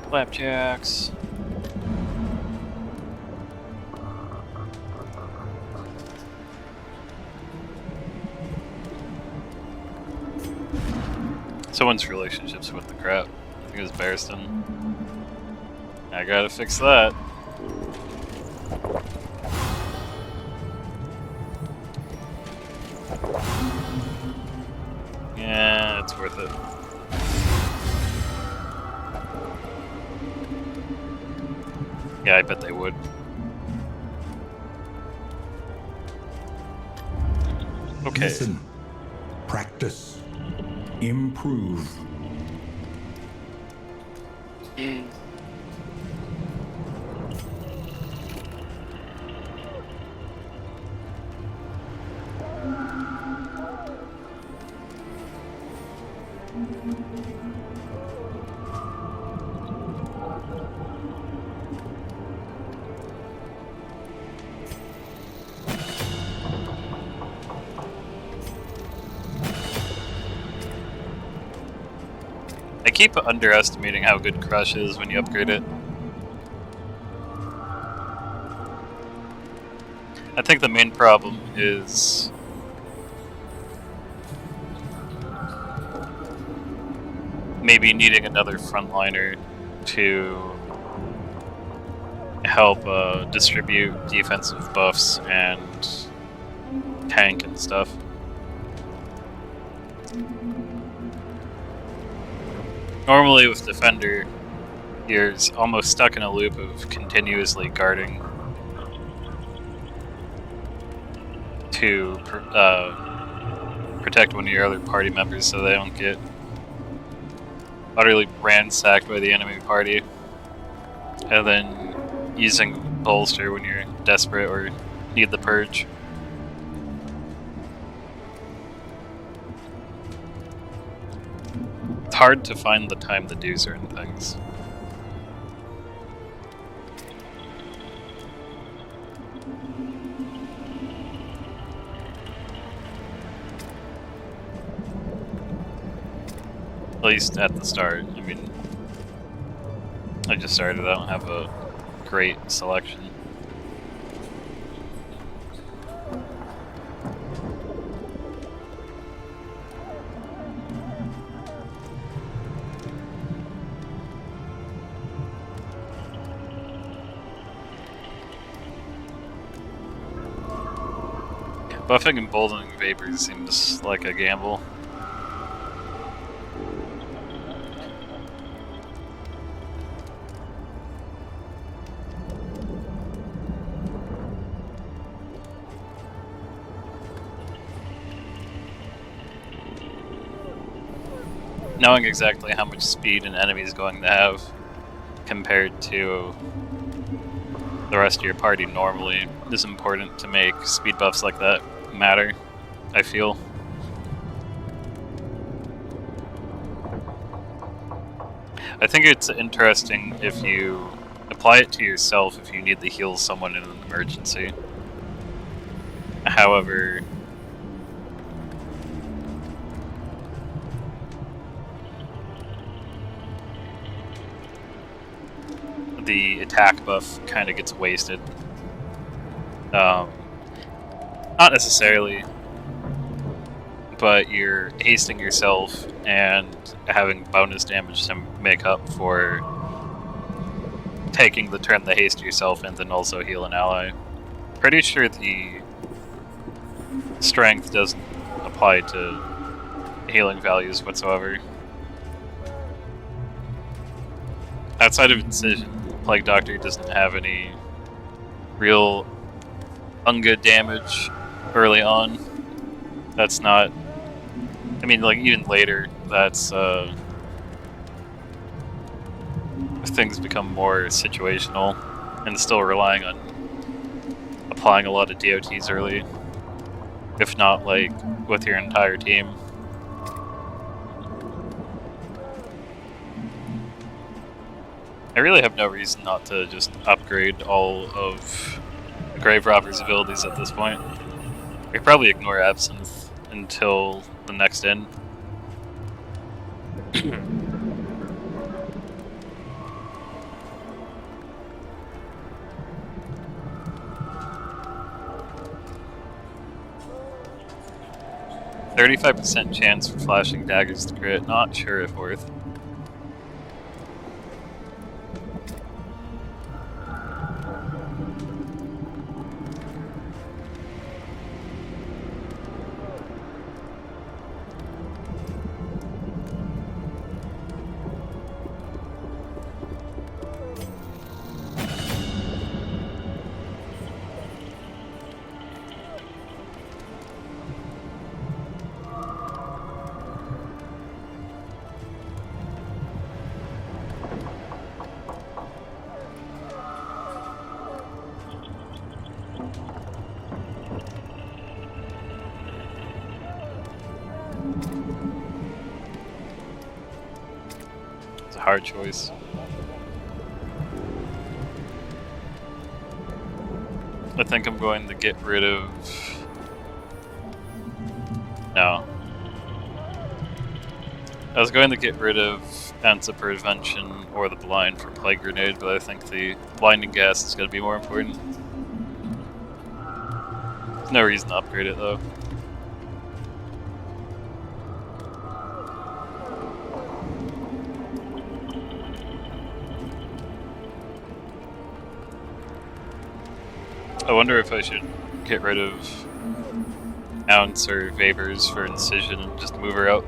Flapjacks. Someone's relationships with the crap. I think it was Barristan. I gotta fix that. Yeah, it's worth it. Yeah, I bet they would. Okay. Listen. Practice. improve. I keep underestimating how good Crush is when you upgrade it. I think the main problem is maybe needing another frontliner to help distribute defensive buffs and tank and stuff. Normally with Defender, you're almost stuck in a loop of continuously guarding to protect one of your other party members so they don't get utterly ransacked by the enemy party, and then using bolster when you're desperate or need the purge. It's hard to find the time to do certain things. At least at the start. I mean, I just started, I don't have a great selection. Buffing and boldening vapors seems like a gamble. Knowing exactly how much speed an enemy is going to have compared to the rest of your party normally is important to make speed buffs like that matter, I feel. I think it's interesting if you apply it to yourself if you need to heal someone in an emergency. However, the attack buff kind of gets wasted. Not necessarily, but you're hasting yourself and having bonus damage to make up for taking the turn to haste yourself and then also heal an ally. Pretty sure the strength doesn't apply to healing values whatsoever. Outside of Incision, Plague Doctor doesn't have any real ungood damage early on. That's not... I mean, like, even later, that's, things become more situational and still relying on applying a lot of DOTs early, if not, like, with your entire team. I really have no reason not to just upgrade all of Grave Robber's abilities at this point. I could probably ignore Absinthe until the next end. %35% chance for flashing daggers to crit, not sure if worth. It's a hard choice. I think I'm going to get rid of... No. I was going to get rid of Ounce of Prevention or the Blind for Plague Grenade, but I think the Blinding Gas is going to be more important. There's no reason to upgrade it though. I wonder if I should get rid of Ounce or Vapors for Incision and just move her out.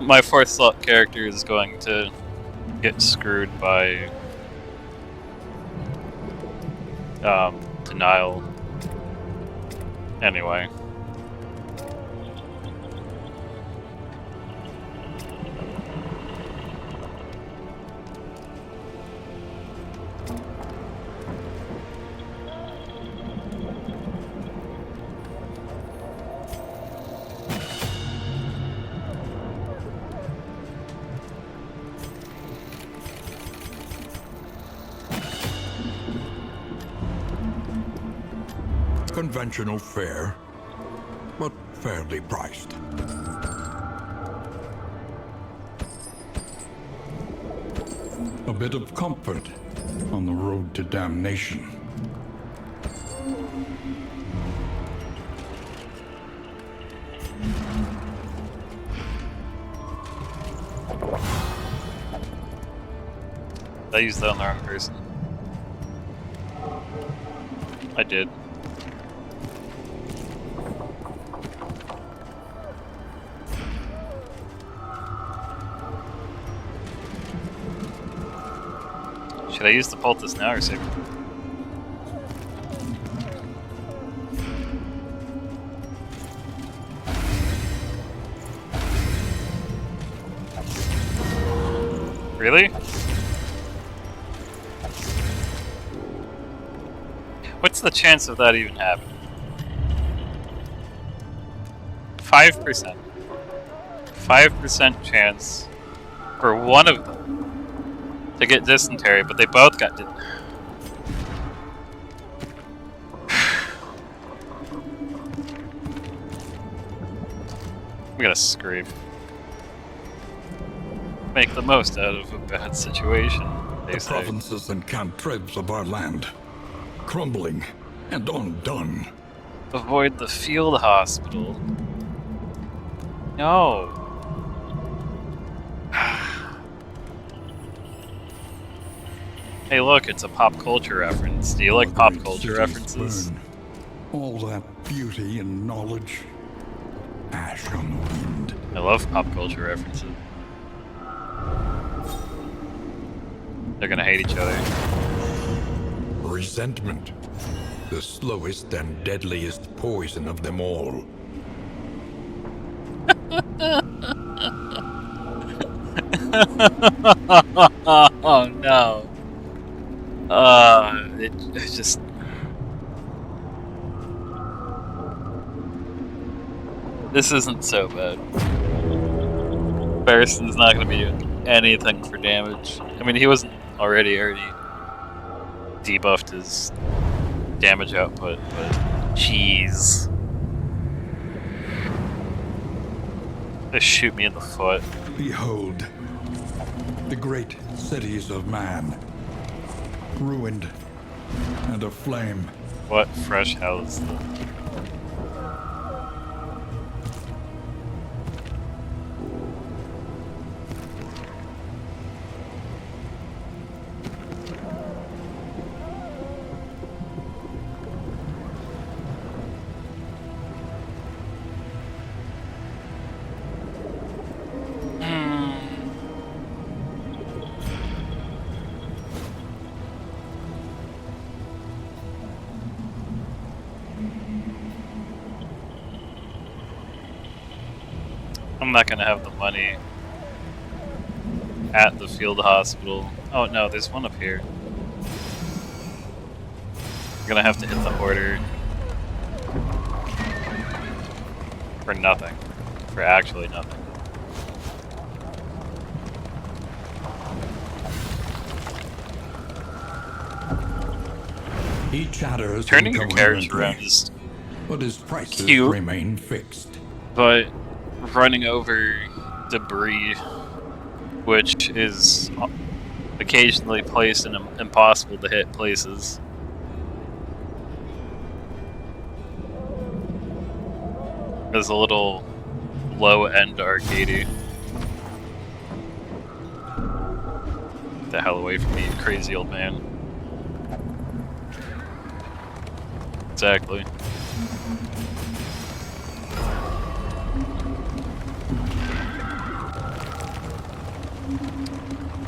My 4th slot character is going to get screwed by Denial anyway. Conventional fare, but fairly priced. A bit of comfort on the road to damnation. I used that on the wrong person. I did. Should I use the poultice now or save it? Really? What's the chance of that even happening? 5%. 5% chance for one of them to get dysentery, but they both got I'm gonna scream. Make the most out of a bad situation, they The say. provinces and cantrevs of our land, crumbling and undone. Avoid the field hospital. No. Hey look, it's a pop culture reference. Do you like pop Great culture cities references? burn. All that beauty and knowledge, ash on the wind. I love pop culture references. They're gonna hate each other. Resentment, the slowest and deadliest poison of them all. Oh no. It just... This isn't so bad. Barrison's not gonna be doing anything for damage. I mean, he wasn't already debuffed his damage output, but jeez. Just shoot me in the foot. Behold, the great cities of man, ruined and aflame. What fresh hell is this? I'm not gonna have the money at the field hospital. Oh no, there's one up here. I'm gonna have to hit the order for nothing. For actually nothing. He chatters Turning your carriage incoherently, around is but his prices cute. remain fixed. But running over debris, which is occasionally placed in impossible to hit places, is a little low-end arcadey. Get the hell away from me, you crazy old man. Exactly.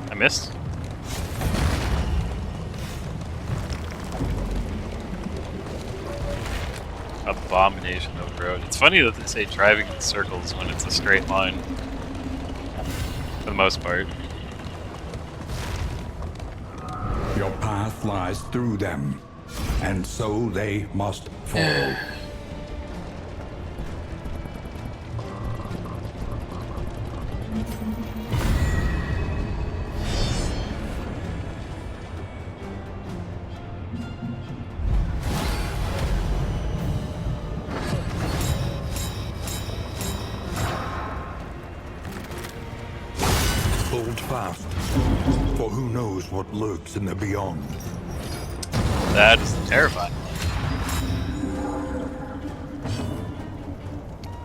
I missed. Abomination of the road. It's funny that they say driving in circles when it's a straight line. For the most part. Your path lies through them, and so they must follow. Hold fast, for who knows what lurks in the beyond. That is terrifying.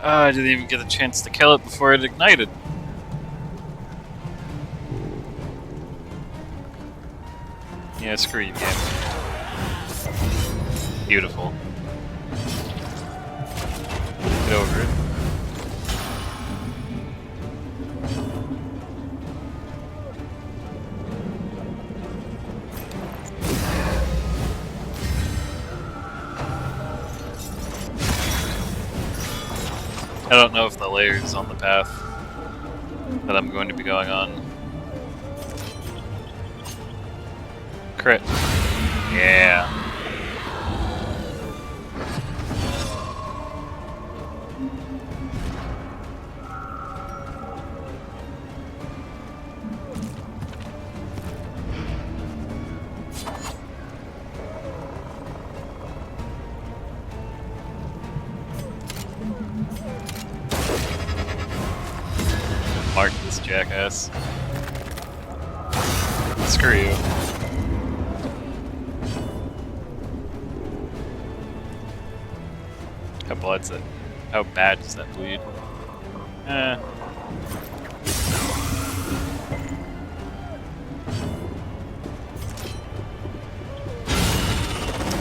I didn't even get a chance to kill it before it ignited. Yeah, screw you, game. Beautiful. Get over it. I don't know if the layer is on the path that I'm going to be going on. Crit. Yeah. Mark this jackass. Screw you. How blood's it? How bad does that bleed?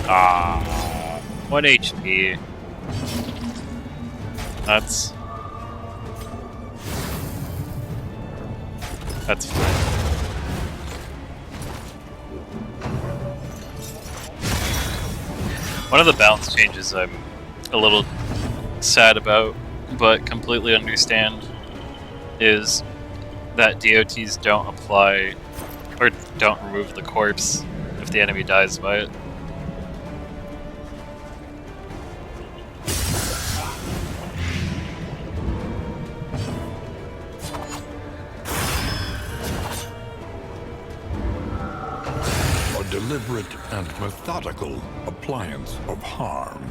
Ah, 1 HP. That's fine. One of the balance changes I'm a little sad about, but completely understand, is that DOTs don't apply or don't remove the corpse if the enemy dies by it. Deliberate and methodical appliance of harm.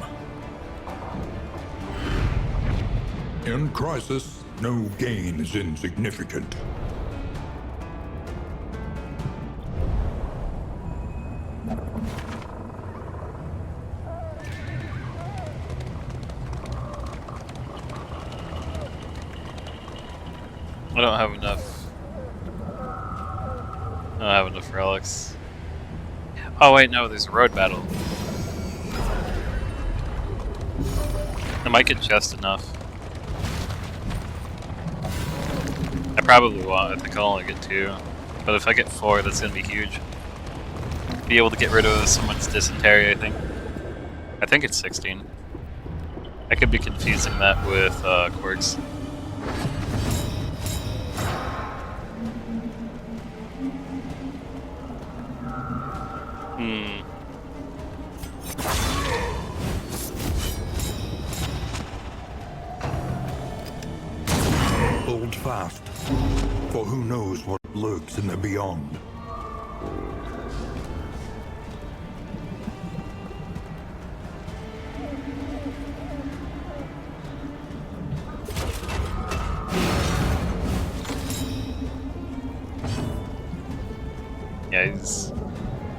In crisis, no gain is insignificant. I don't have enough. I don't have enough relics. Oh wait, no, there's a road battle. I might get just enough. I probably won't. I think I'll only get 2. But if I get 4, that's gonna be huge. Be able to get rid of someone's dysentery, I think. I think it's 16. I could be confusing that with quirks. fast, for who knows what lurks in the beyond. Yeah,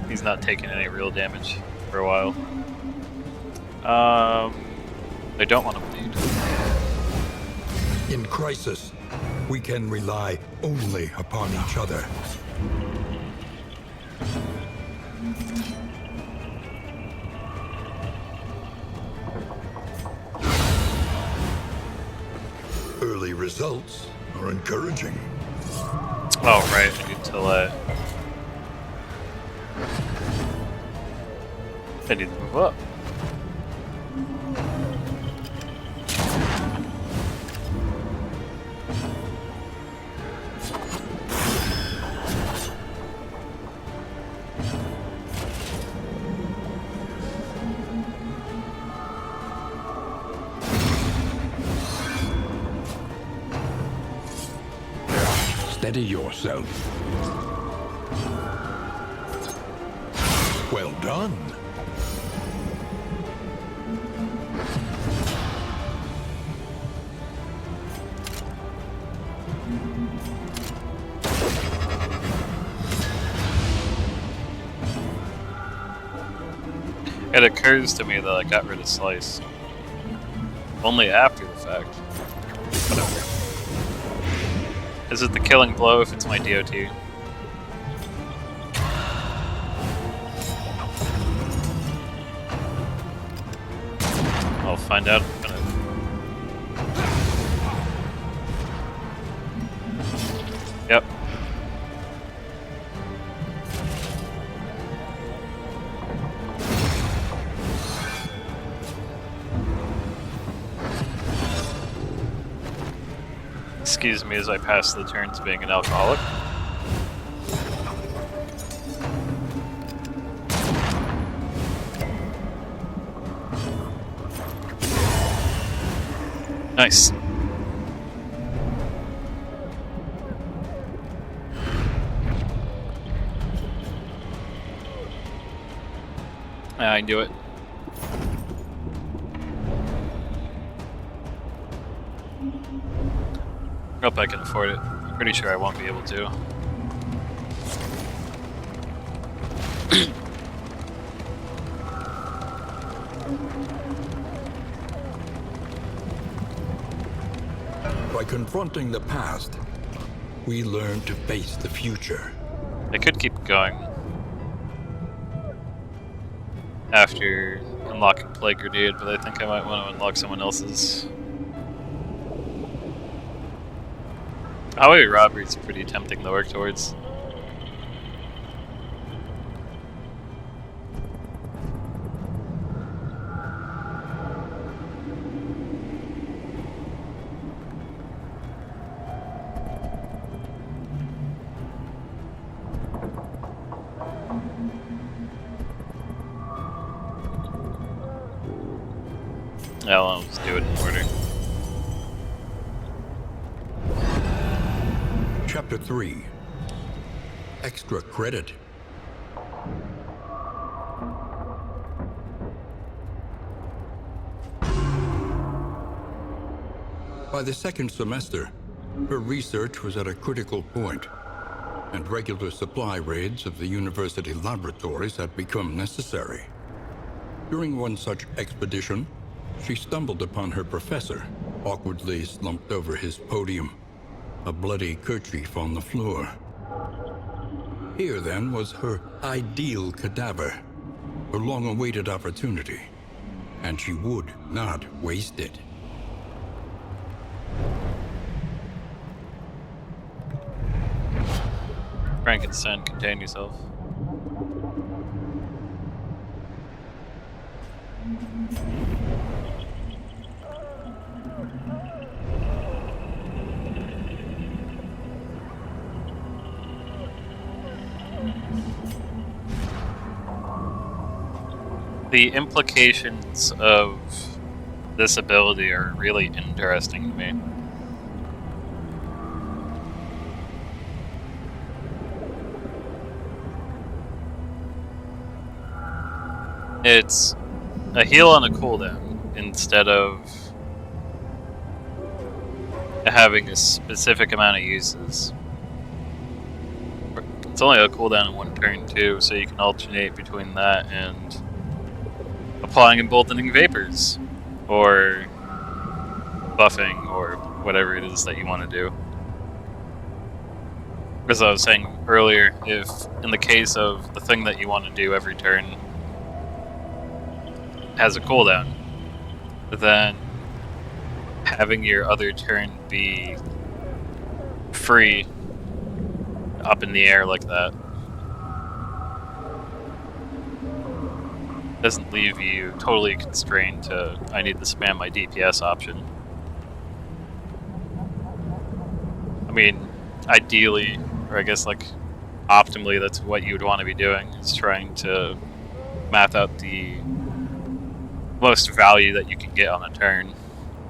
he's not taking any real damage for a while. I don't want to bleed. In crisis, we can rely only upon each other. Early results are encouraging. Oh, right, I need to I need to move up. Steady yourself. Well done. It occurs to me that I got rid of Slice. Only after the fact. Whatever. Is it the killing blow if it's my DOT? I'll find out in a minute. Yep. Excuse me as I pass the turns being an alcoholic. Nice. I can do it. Hope I can afford it. I'm pretty sure I won't be able to. By confronting the past, we learn to face the future. I could keep going after unlocking Plague Grenade, but I think I might want to unlock someone else's. Highway robbery is pretty tempting to work towards. Yeah, I'll just do it in order. Chapter 3. Extra credit. By the second semester, her research was at a critical point, and regular supply raids of the university laboratories had become necessary. During one such expedition, she stumbled upon her professor, awkwardly slumped over his podium, a bloody kerchief on the floor. Here, then, was her ideal cadaver, her long-awaited opportunity, and she would not waste it. Frankenstein, contain yourself. The implications of this ability are really interesting to me. It's a heal on a cooldown instead of having a specific amount of uses. It's only a cooldown in one turn too, so you can alternate between that and applying emboldening vapors, or buffing, or whatever it is that you want to do. As I was saying earlier, if in the case of the thing that you want to do every turn has a cooldown, then having your other turn be free up in the air like that doesn't leave you totally constrained to, I need to spam my DPS option. I mean, ideally, or I guess like optimally, that's what you would want to be doing, is trying to map out the most value that you can get on a turn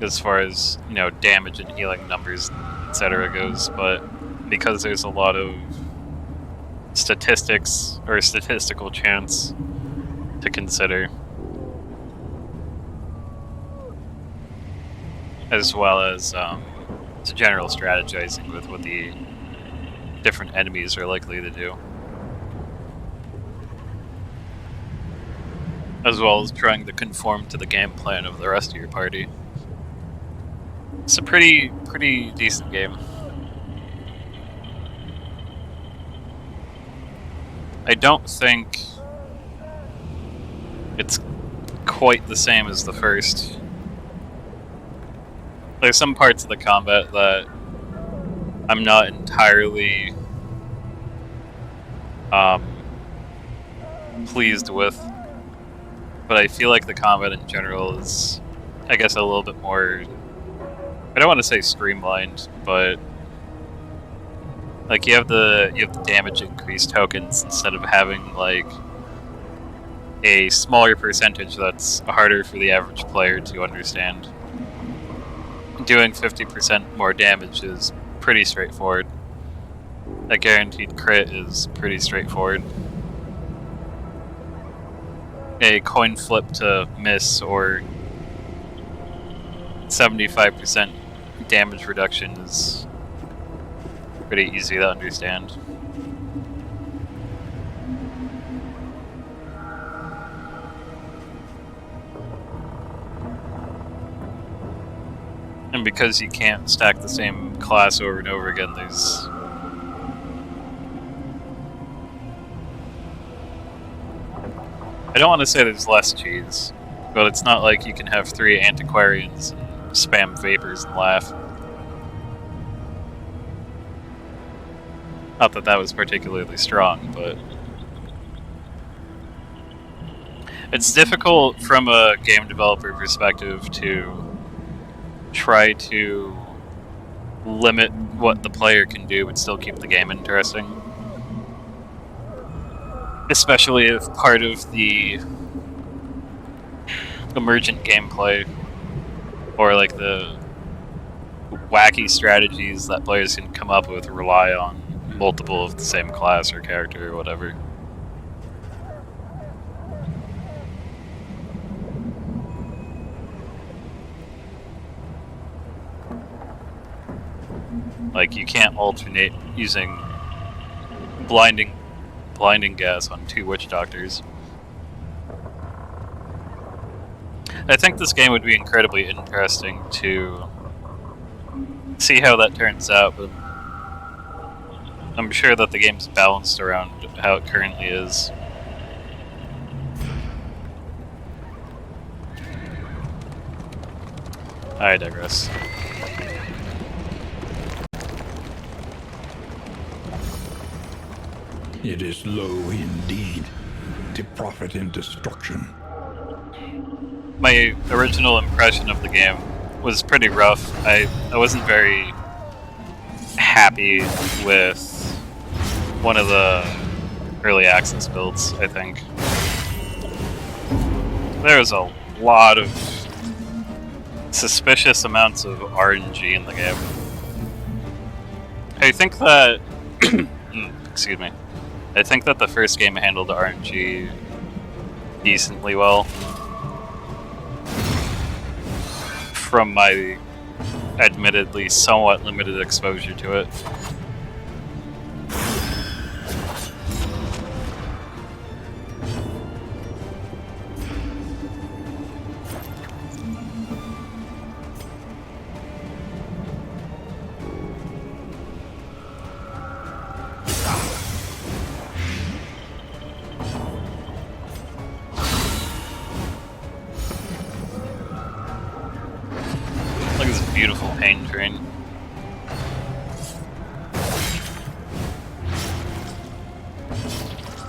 as far as, you know, damage and healing numbers, etc. goes. But because there's a lot of statistics or statistical chance to consider, as well as general strategizing with what the different enemies are likely to do, as well as trying to conform to the game plan of the rest of your party. It's a pretty decent game. I don't think it's quite the same as the first. There's some parts of the combat that I'm not entirely pleased with, but I feel like the combat in general is, I guess, a little bit more, I don't want to say streamlined, but like you have the damage increase tokens instead of having like a smaller percentage that's harder for the average player to understand. Doing 50% more damage is pretty straightforward. A guaranteed crit is pretty straightforward. A coin flip to miss or 75% damage reduction is pretty easy to understand. And because you can't stack the same class over and over again, there's I don't want to say there's less cheese, but it's not like you can have 3 antiquarians and spam vapors and laugh. Not that that was particularly strong, but it's difficult from a game developer perspective to try to limit what the player can do but still keep the game interesting. Especially if part of the emergent gameplay or like the wacky strategies that players can come up with rely on multiple of the same class or character or whatever. Like you can't alternate using blinding gas on 2 witch doctors. I think this game would be incredibly interesting to see how that turns out, but I'm sure that the game's balanced around how it currently is. I digress. It is low indeed, to profit in destruction. My original impression of the game was pretty rough. I wasn't very happy with one of the early access builds, I think. There's a lot of suspicious amounts of RNG in the game. I think that excuse me. I think that the first game handled RNG decently well from my admittedly somewhat limited exposure to it. Look at this beautiful pain train.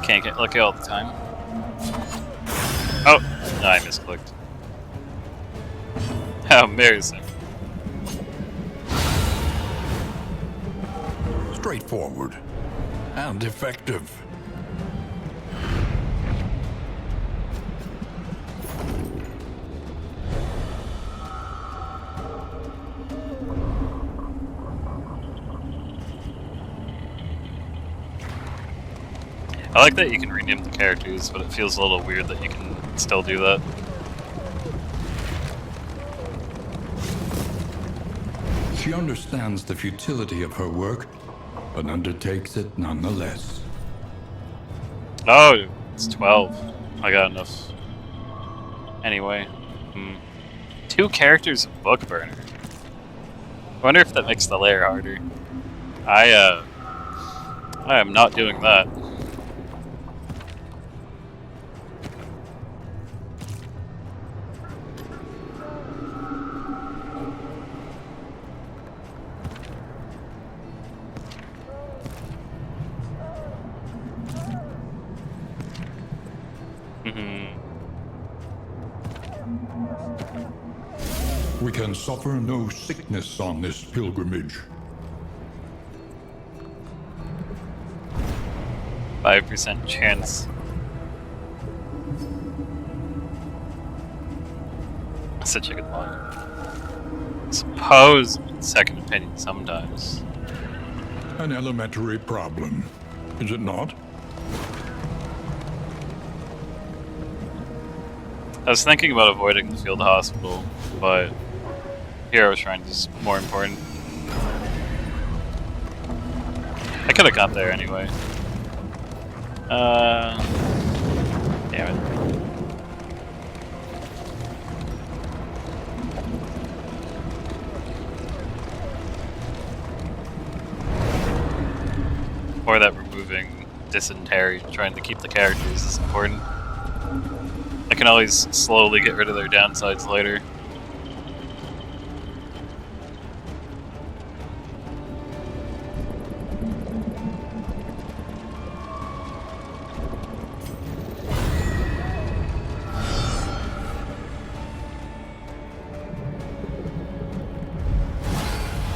Can't get lucky all the time. Oh, no, I misclicked. How embarrassing. Straightforward and effective. I like that you can rename the characters, but it feels a little weird that you can still do that. She understands the futility of her work, but undertakes it nonetheless. Oh, it's 12. I got enough. Anyway. 2 characters of Book Burner. I wonder if that makes the layer harder. I am not doing that. We can suffer no sickness on this pilgrimage. 5% chance. Such a good line. Suppose second opinion sometimes. An elementary problem, is it not? I was thinking about avoiding the field hospital, but Hero Shrine is more important. I could have got there anyway. Damn it. Or that removing dysentery, trying to keep the characters is important. I can always slowly get rid of their downsides later.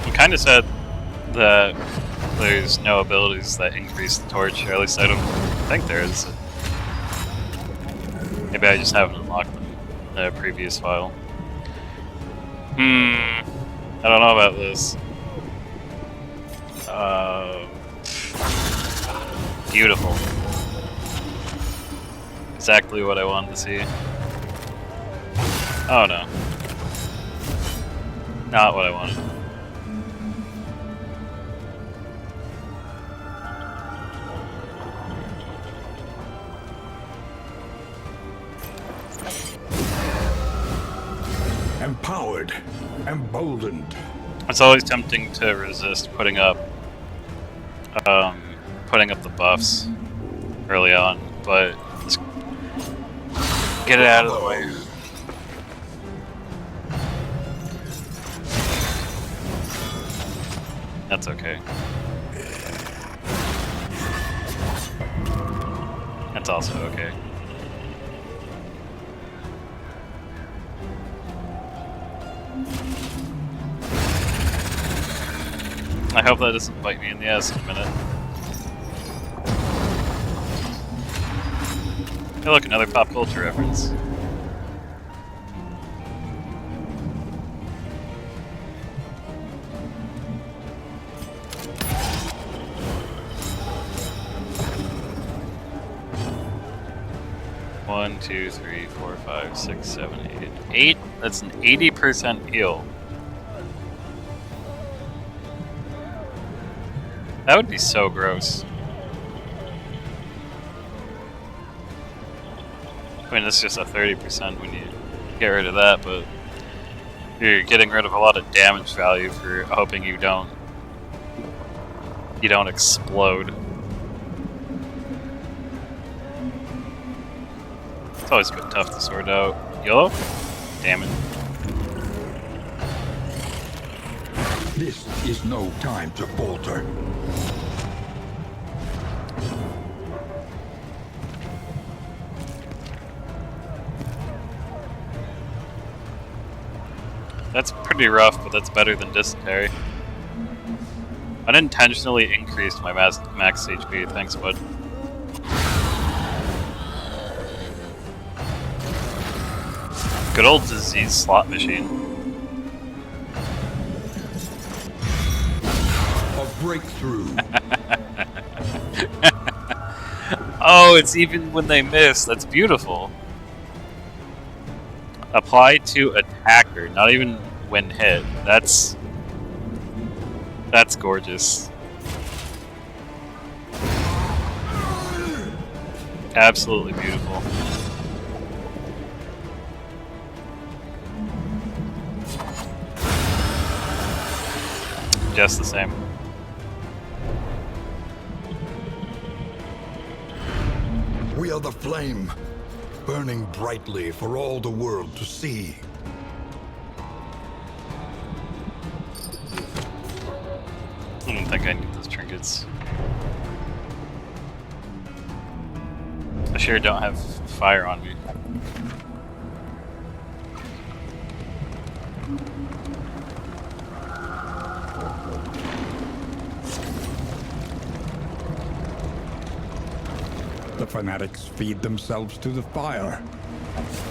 I'm kind of sad that there's no abilities that increase the torch, or at least I don't think there is. Maybe I just haven't unlocked them in the previous file. I don't know about this. Beautiful. Exactly what I wanted to see. Oh no. Not what I wanted. Empowered, emboldened. It's always tempting to resist putting up the buffs early on, but just get it out of the way. That's okay. That's also okay. I hope that doesn't bite me in the ass in a minute. Hey look, another pop culture reference. 1, 2, 3, 4, 5, 6, 7, 8. 8? That's an 80% heal. That would be so gross. I mean, it's just a 30% when you get rid of that, but you're getting rid of a lot of damage value for hoping you don't explode. It's always a bit tough to sort out. Yellow? Damn it. This is no time to falter. That's pretty rough, but that's better than dysentery. Unintentionally increased my max HP, thanks bud. Good old disease slot machine. A breakthrough. Oh, it's even when they miss. That's beautiful. Apply to attacker, not even when hit. That's gorgeous. Absolutely beautiful. Just the same. We are the flame, burning brightly for all the world to see. I don't think I need those trinkets. I sure don't have fire on me. The fanatics feed themselves to the fire,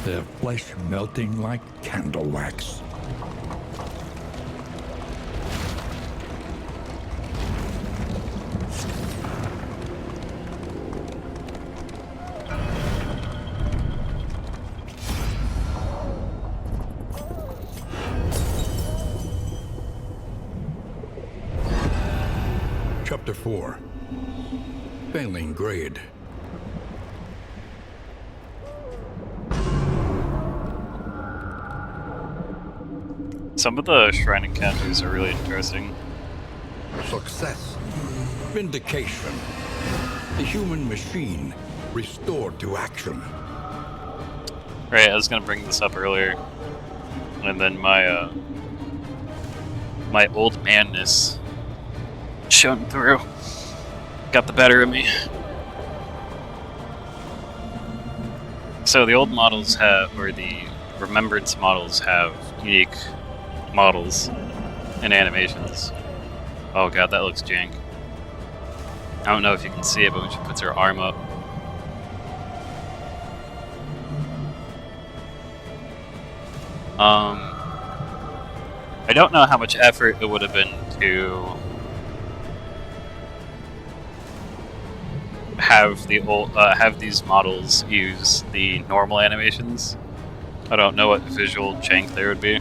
their flesh melting like candle wax. Chapter 4. Failing grade. Some of the shrine encounters are really interesting. Success. Vindication. The human machine restored to action. Right, I was gonna bring this up earlier, and then my my old manness shone through, got the better of me. So the old models have, or the remembrance models have unique models and animations. Oh god, that looks jank. I don't know if you can see it, but when she puts her arm up, I don't know how much effort it would have been to have the old have these models use the normal animations. I don't know what visual jank there would be.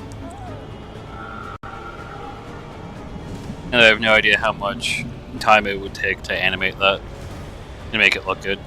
And I have no idea how much time it would take to animate that and make it look good.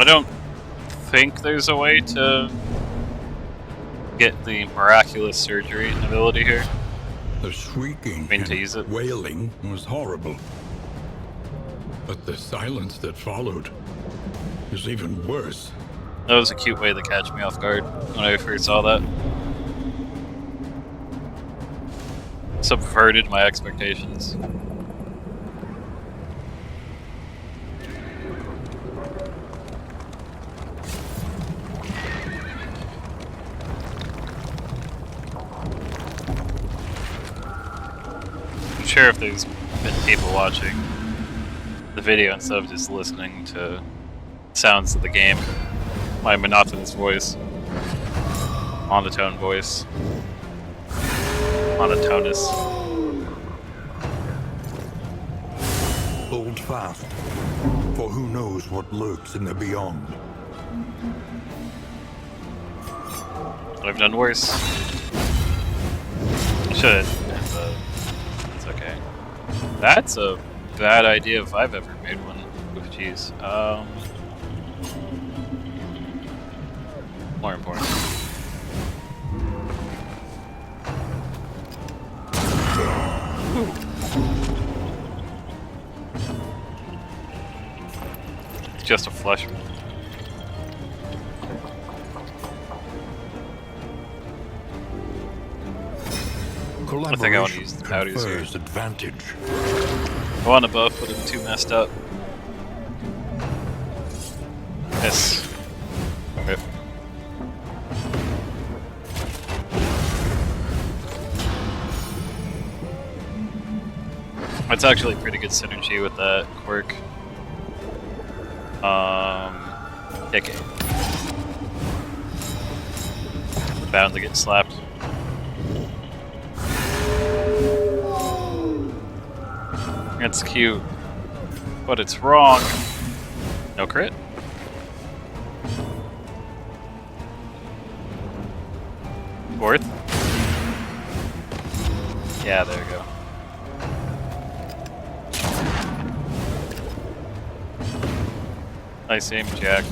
I don't think there's a way to get the miraculous surgery ability here. The shrieking I mean, to use it. and wailing was horrible. But the silence that followed is even worse. That was a cute way to catch me off guard when I first saw that. Subverted my expectations. I'm sure if there's been people watching the video instead of just listening to sounds of the game, my monotonous voice, monotone voice, monotonous. Hold fast, for who knows what lurks in the beyond. I've done worse. Should, but it's okay. That's a bad idea if I've ever made one. Oh, jeez. More important. Just a flush. I think I want to use the powders here. Advantage. I want a buff, but I'm too messed up. Yes. Okay. It's actually pretty good synergy with that quirk. Okay. Bound to get slapped. It's cute, but it's wrong. No crit? Fourth? Yeah, there we go. Nice aim, Jack.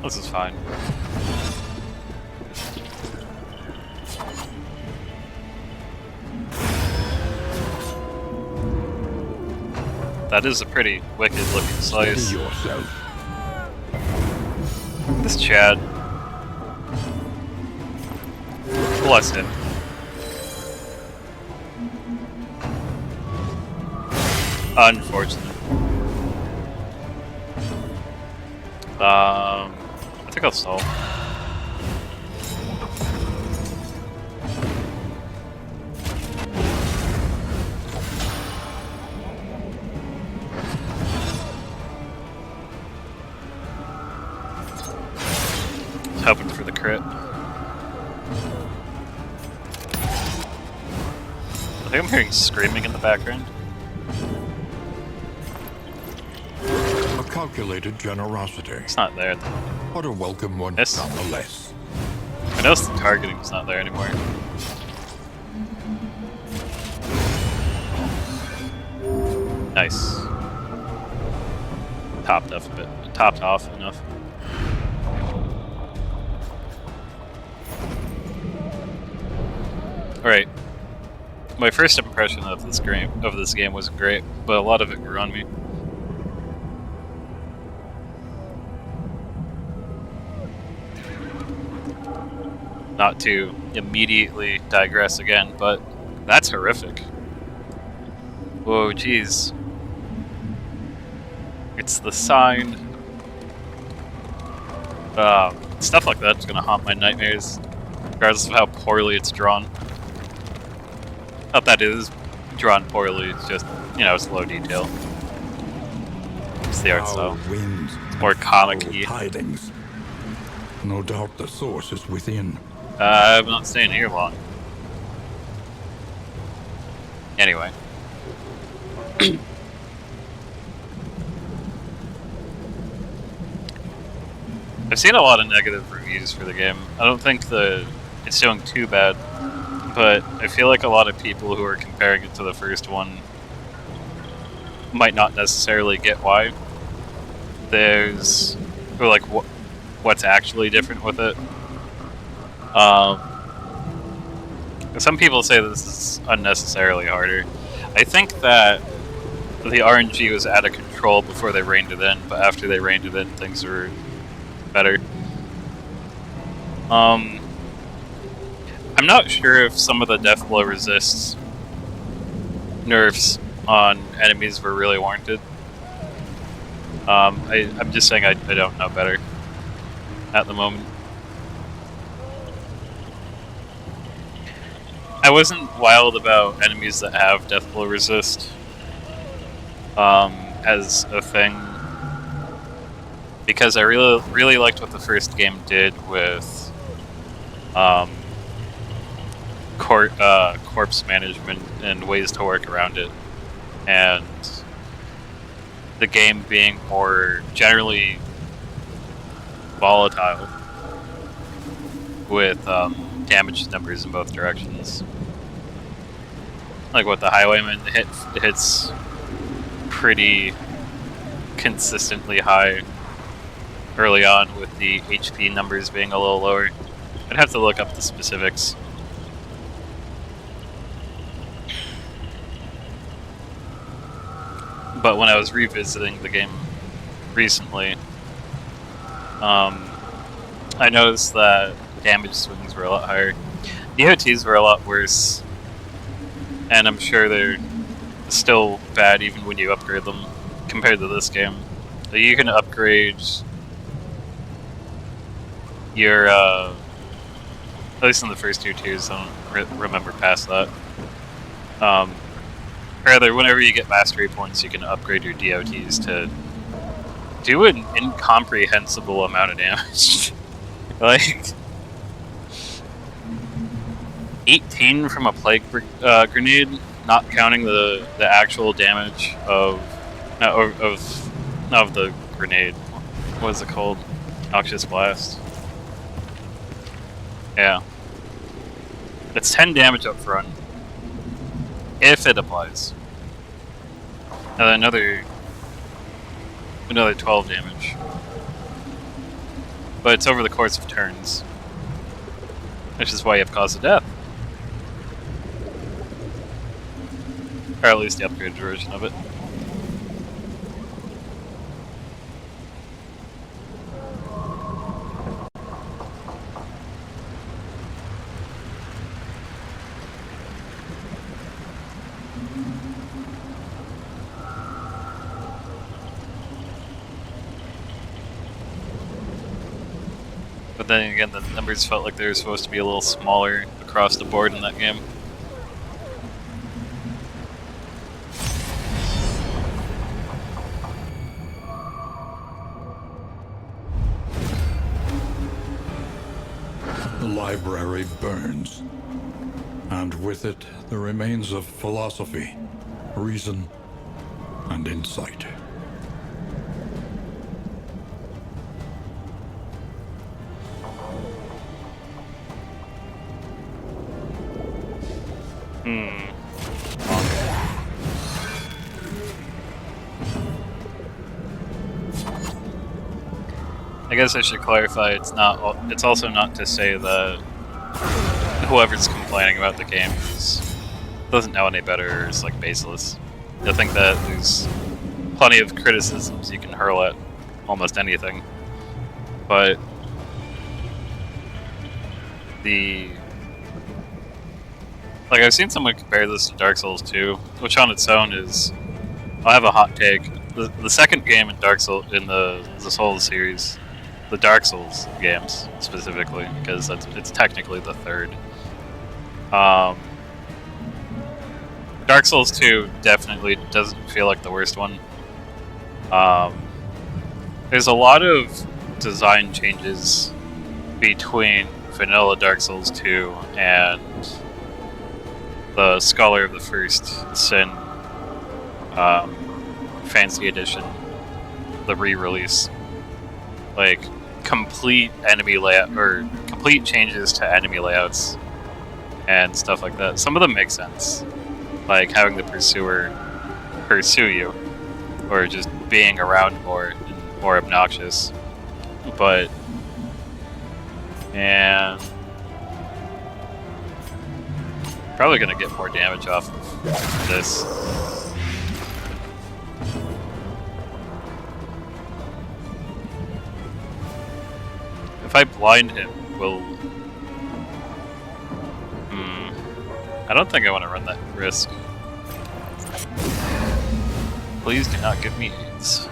This is fine. That is a pretty wicked looking slice. This Chad. Bless him. Unfortunate. I think I'll stall. Hoping for the crit. I think I'm hearing screaming in the background. A calculated generosity. It's not there at the moment. What a welcome one, Yes. nonetheless. I noticed the targeting's not there anymore. Nice. Topped off a bit. Topped off enough. Alright. My first impression of this game wasn't great, but a lot of it grew on me. Not to immediately digress again, but that's horrific. Whoa, jeez. It's the sign. Stuff like that's gonna haunt my nightmares, regardless of how poorly it's drawn. Not that it is drawn poorly, it's just, you know, it's low detail. It's the art style. Winds, It's more comic-y. tidings. No doubt the source is within. I'm not staying here long. Anyway. I've seen a lot of negative reviews for the game. I don't think it's doing too bad, but I feel like a lot of people who are comparing it to the first one might not necessarily get why. Or like what's actually different with it. Some people say this is unnecessarily harder. I think that the RNG was out of control before they reined it in, but after they reined it in, things were better. I'm not sure if some of the death blow resists nerfs on enemies were really warranted. I'm just saying I don't know better at the moment. I wasn't wild about enemies that have death blow resist as a thing, because I really liked what the first game did with corpse management and ways to work around it, and the game being more generally volatile with damage numbers in both directions. Like what the Highwayman hits pretty consistently high early on, with the HP numbers being a little lower. I'd have to look up the specifics. But when I was revisiting the game recently, I noticed that damage swings were a lot higher. DOTs were a lot worse, and I'm sure they're still bad even when you upgrade them compared to this game. You can upgrade your, at least in the first two tiers, I don't remember past that. Rather, whenever you get mastery points, you can upgrade your DOTs to do an incomprehensible amount of damage. Like 18 from a plague grenade, not counting the actual damage of the grenade. What is it called? Noxious Blast. Yeah. It's 10 damage up front, if it applies. And then another 12 damage. But it's over the course of turns, which is why you have cause of death. Or at least the upgraded version of it. But then again, the numbers felt like they were supposed to be a little smaller across the board in that game. The library burns, and with it the remains of philosophy, reason, and insight. I guess I should clarify, it's also not to say that whoever's complaining about the game doesn't know any better or is like baseless. I think that there's plenty of criticisms you can hurl at almost anything. But I've seen someone compare this to Dark Souls 2, which on its own is, I have a hot take. The second game in Dark Souls, in the Souls series, the Dark Souls games specifically, because it's technically the third. Dark Souls 2 definitely doesn't feel like the worst one. There's a lot of design changes between vanilla Dark Souls 2 and the Scholar of the First Sin Fancy Edition, the re-release. Like, complete enemy layout or complete changes to enemy layouts and stuff like that. Some of them make sense, like having the pursuer pursue you, or just being around more and more obnoxious. But and probably gonna get more damage off of this. If I blind him, will... I don't think I want to run that risk. Please do not give me AIDS.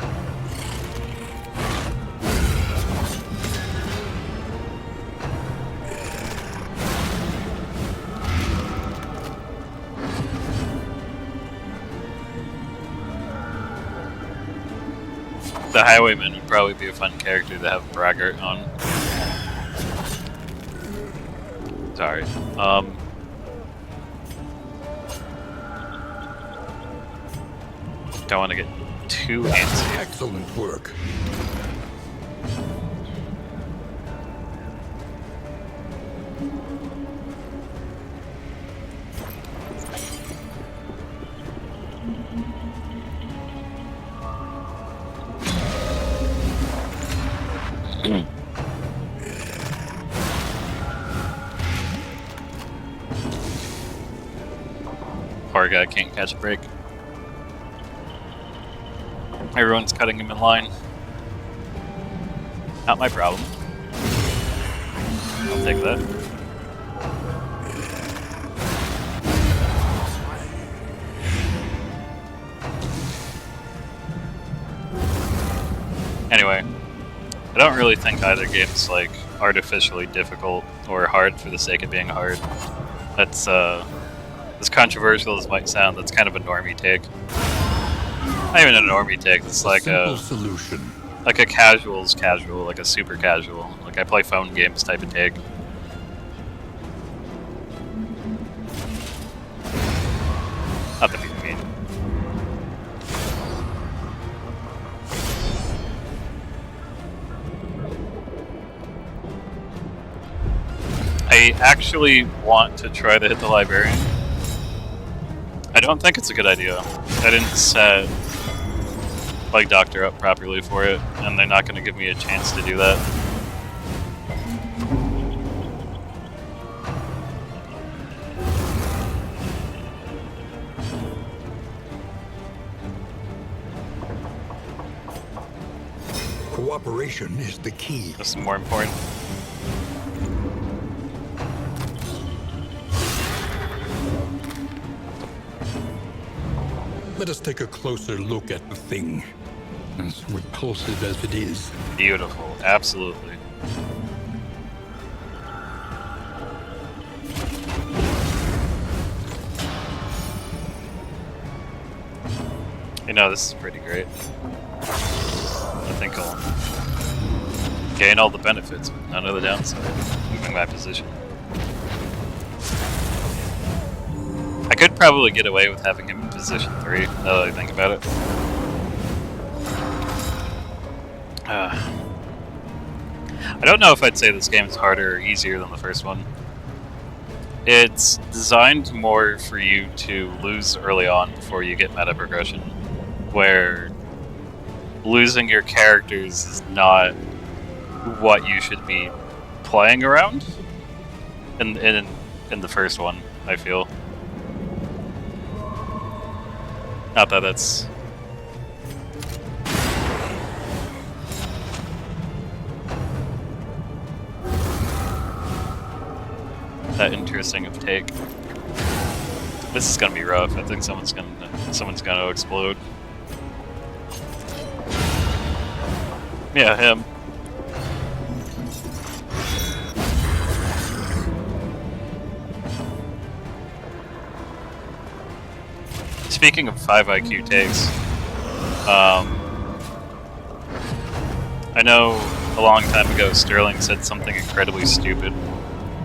The Highwayman would probably be a fun character to have Braggart on. Sorry. Don't want to get too antsy. Excellent work. Poor guy can't catch a break. Everyone's cutting him in line. Not my problem. I'll take that. Anyway, I don't really think either game's like artificially difficult or hard for the sake of being hard. That's as controversial as it might sound, that's kind of a normie take. Not even a normie take, it's like a solution. Like a casual's casual, like a super casual. Like I play phone games type of take. Not that being mean. I actually want to try to hit the librarian. I don't think it's a good idea. I didn't set like Doctor up properly for it, and they're not going to give me a chance to do that. Cooperation is the key. This is more important. Let us take a closer look at the thing, as repulsive as it is. Beautiful, absolutely. You know, this is pretty great. I think I'll gain all the benefits, but none of the downside. Moving my position. I could probably get away with having him in position 3, now that I think about it. I don't know if I'd say this game is harder or easier than the first one. It's designed more for you to lose early on before you get meta progression, where losing your characters is not what you should be playing around in the first one, I feel. Not that that's that interesting of take. This is gonna be rough. I think someone's gonna explode. Yeah, him. Speaking of 5 IQ takes, I know a long time ago Sterling said something incredibly stupid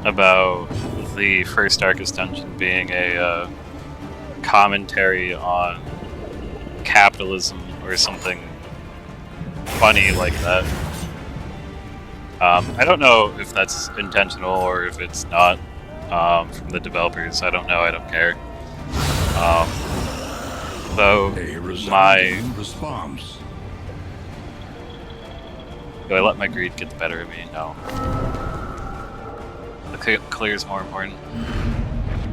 about the first Darkest Dungeon being a commentary on capitalism or something funny like that. I don't know if that's intentional or if it's not from the developers. I don't know. I don't care. So A my response. do I let my greed get the better of me? No. The clear is more important.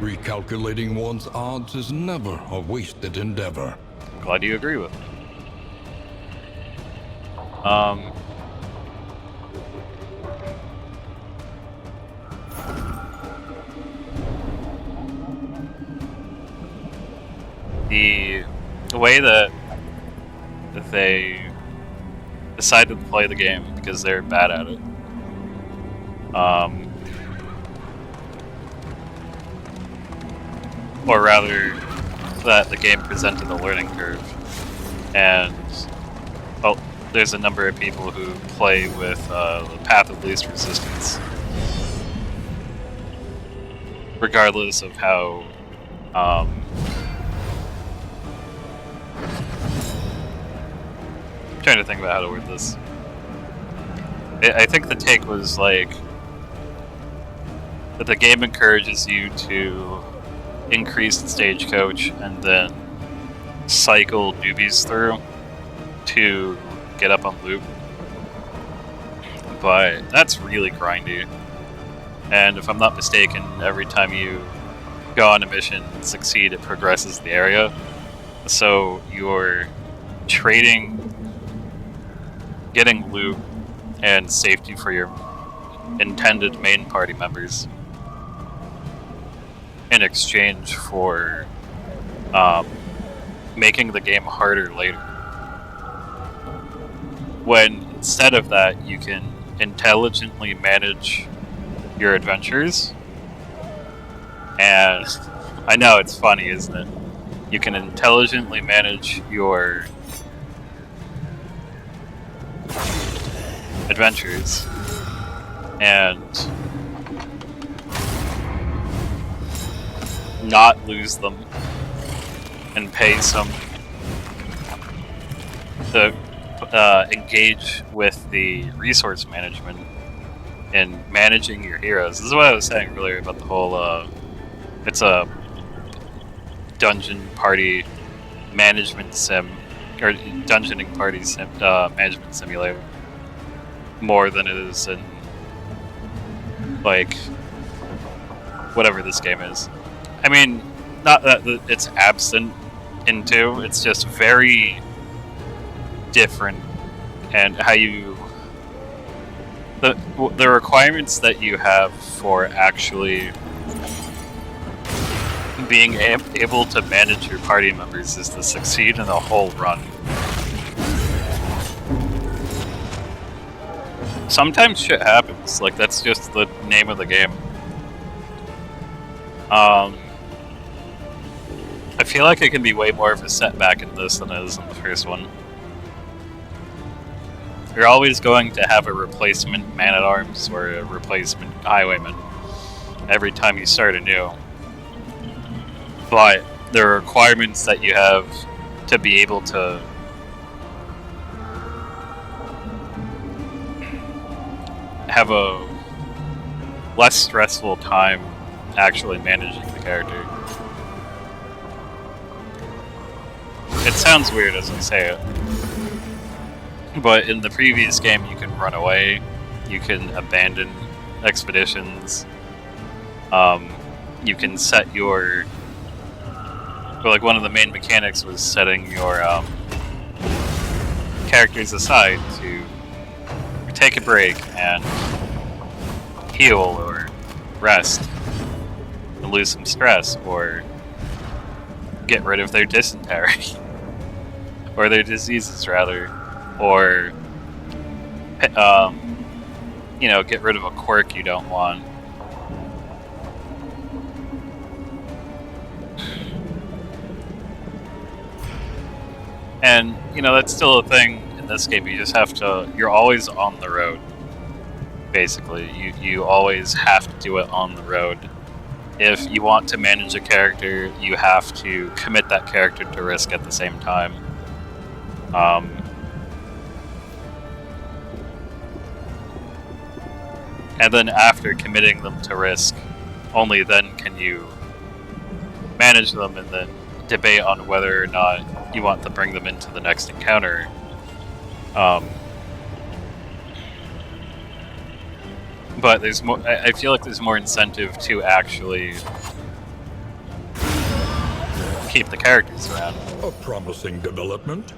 Recalculating one's odds is never a wasted endeavor. Glad you agree with me. The way that they decided to play the game because they're bad at it. Or rather, that the game presented a learning curve, and well, there's a number of people who play with the path of least resistance, regardless of how I'm trying to think about how to word this. I think the take was like that the game encourages you to increase the stagecoach and then cycle newbies through to get up on loop. But that's really grindy. And if I'm not mistaken, every time you go on a mission and succeed, it progresses the area. So you're trading, getting loot and safety for your intended main party members in exchange for making the game harder later. When instead of that, you can intelligently manage your adventures. And I know it's funny, isn't it? You can intelligently manage your adventures and not lose them and pay some to engage with the resource management and managing your heroes. This is what I was saying earlier about the whole it's a dungeon party management sim, or dungeoning party sim, management simulator, more than it is in like whatever this game is. I mean, not that it's absent in 2, it's just very different, and how you the requirements that you have for actually being able to manage your party members is to succeed in a whole run. Sometimes shit happens, like that's just the name of the game. I feel like it can be way more of a setback in this than it is in the first one. You're always going to have a replacement man-at-arms or a replacement highwayman every time you start anew. But there are requirements that you have to be able to have a less stressful time actually managing the character. It sounds weird as I say it, but in the previous game you can run away, you can abandon expeditions, you can set your... like one of the main mechanics was setting your characters aside to take a break and heal or rest and lose some stress or get rid of their dysentery or their diseases rather, or you know, get rid of a quirk you don't want. And, you know, that's still a thing in this game. You just have to... You're always on the road, basically. You always have to do it on the road. If you want to manage a character, you have to commit that character to risk at the same time. And then after committing them to risk, only then can you manage them and then debate on whether or not you want to bring them into the next encounter. But there's more. I feel like there's more incentive to actually keep the characters around. A promising development.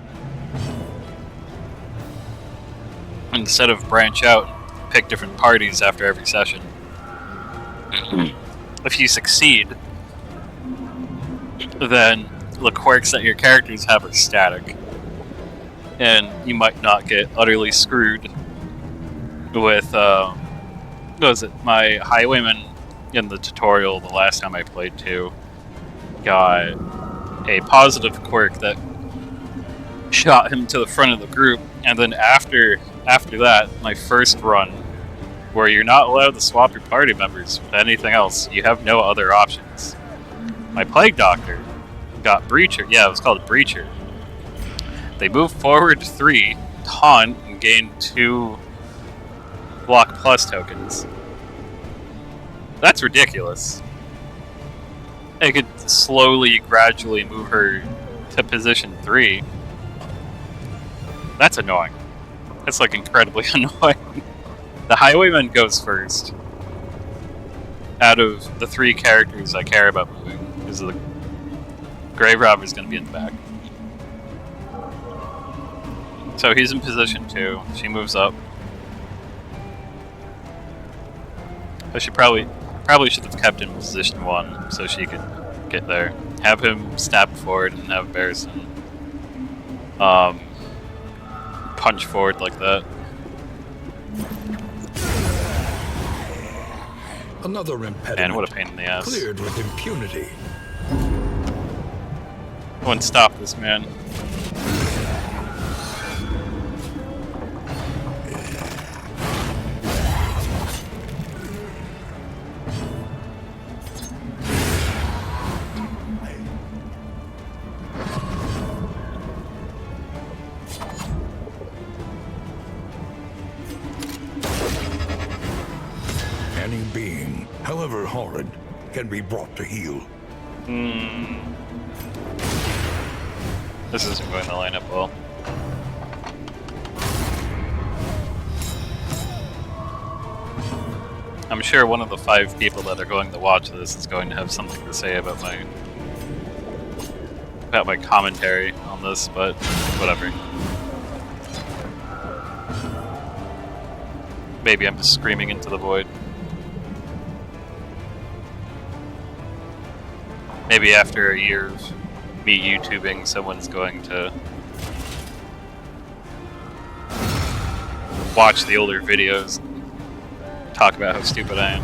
Instead of branch out, pick different parties after every session. If you succeed, then the quirks that your characters have are static, and you might not get utterly screwed with. What was it? My highwayman in the tutorial the last time I played too got a positive quirk that shot him to the front of the group, and then after that, my first run, where you're not allowed to swap your party members with anything else, you have no other options. My Plague Doctor got Breacher. Yeah, it was called Breacher. They moved forward 3, taunt, and gained 2 block plus tokens. That's ridiculous. I could slowly, gradually move her to position 3. That's annoying. That's like incredibly annoying. The Highwayman goes first. Out of the 3 characters I care about moving, because the Grave Robber is going to be in the back. So he's in position 2. She moves up. I should probably should have kept him in position 1 so she could get there. Have him stab forward and have Barrison punch forward like that. Another impediment. And what a pain in the ass. Cleared with impunity. I wouldn't stop this man. Any being, however horrid, can be brought to heel. This isn't going to line up well. I'm sure one of the 5 people that are going to watch this is going to have something to say about my commentary on this, but whatever. Maybe I'm just screaming into the void. Maybe after a year of me YouTubing, someone's going to watch the older videos and talk about how stupid I am.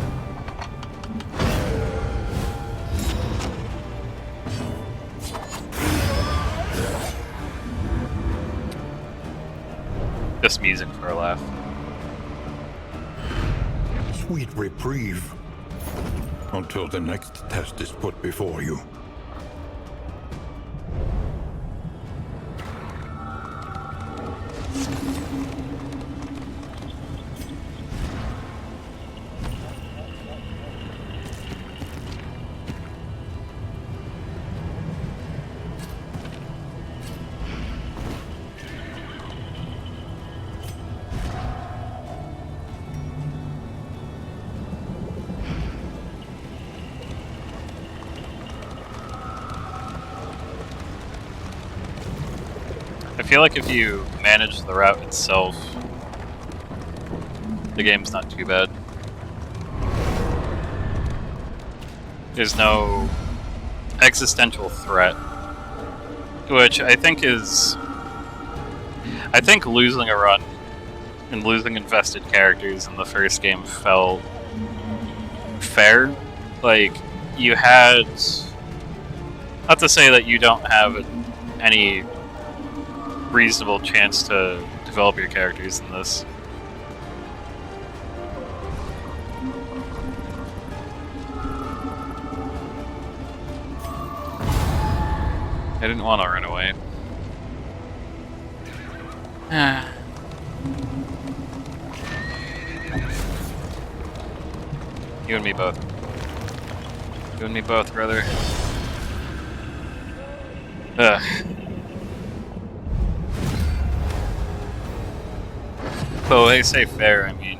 Just music for a laugh. Sweet reprieve. Until the next test is put before you. I feel like if you manage the route itself, the game's not too bad. There's no existential threat, which I think is... I think losing a run and losing invested characters in the first game felt fair. Like, you had... Not to say that you don't have any reasonable chance to develop your characters in this. I didn't want to run away. You and me both. You and me both, brother. Ugh. But when I say fair, I mean...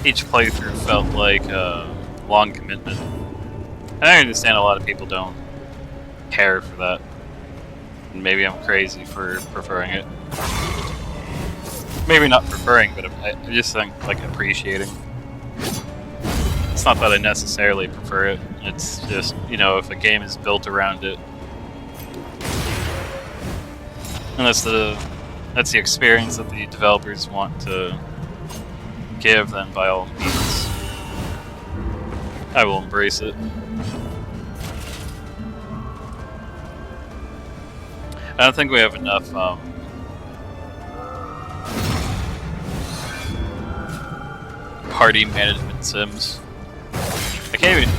each playthrough felt like a long commitment. And I understand a lot of people don't care for that. And maybe I'm crazy for preferring it. Maybe not preferring, but I just think, like, appreciating. It's not that I necessarily prefer it, it's just, you know, if a game is built around it, and that's the experience that the developers want to give, then by all means, I will embrace it. I don't think we have enough party management sims. I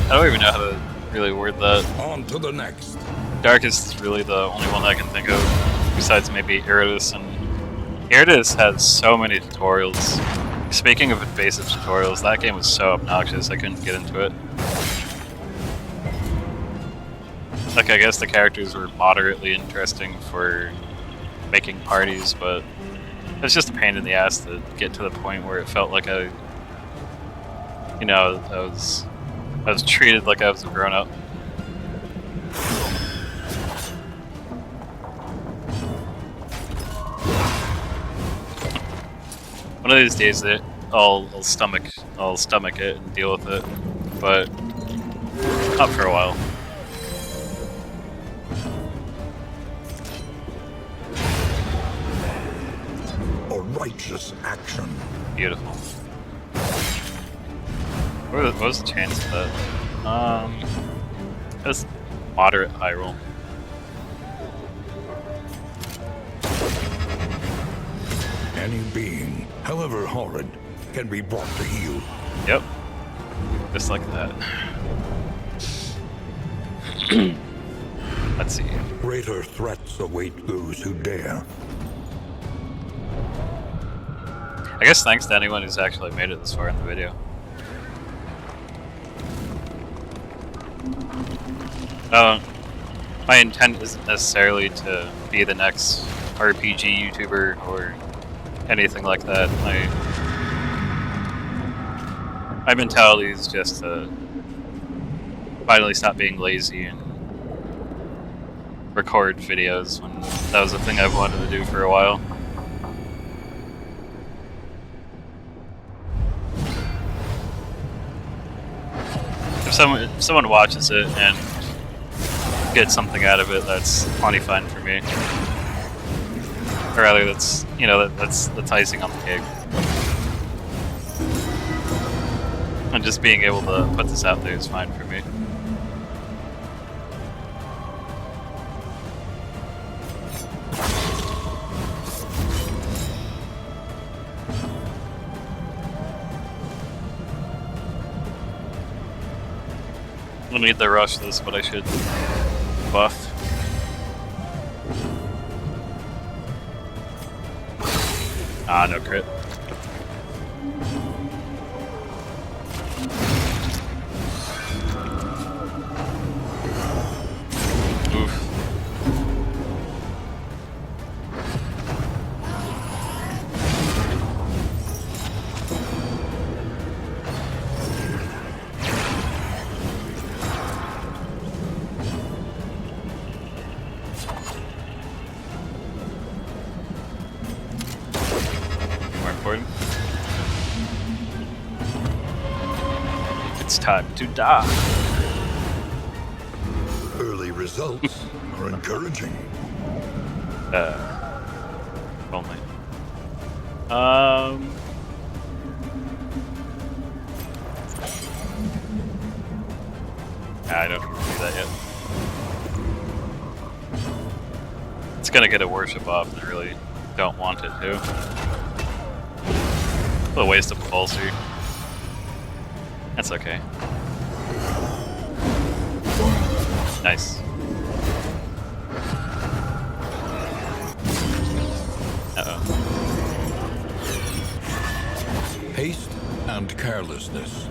don't even know how to really word that. On to the next. Darkest is really the only one I can think of, besides maybe Iridus, and Iridus has so many tutorials. Speaking of invasive tutorials, that game was so obnoxious I couldn't get into it. Like, I guess the characters were moderately interesting for making parties, but it's just a pain in the ass to get to the point where it felt like I was treated like I was a grown-up. One of these days, I'll stomach it and deal with it, but not for a while. A righteous action. Beautiful. What was the chance of that? It was moderate high roll. Any being, however horrid, can be brought to heel. Yep. Just like that. Let's see. Greater threats await those who dare. I guess thanks to anyone who's actually made it this far in the video. My intent isn't necessarily to be the next RPG YouTuber or anything like that. My mentality is just to finally stop being lazy and record videos when that was a thing I've wanted to do for a while. If someone watches it and gets something out of it, that's plenty fine for me. Or rather, that's icing on the cake. And just being able to put this out there is fine for me. I don't need to rush this, but I should buff. Ah, no crit. Oof. It's time to die. Early results are encouraging. Only. I don't need to do that yet. It's gonna get a worship off, and I really don't want it to. A waste of a pulsar. That's okay. and carelessness.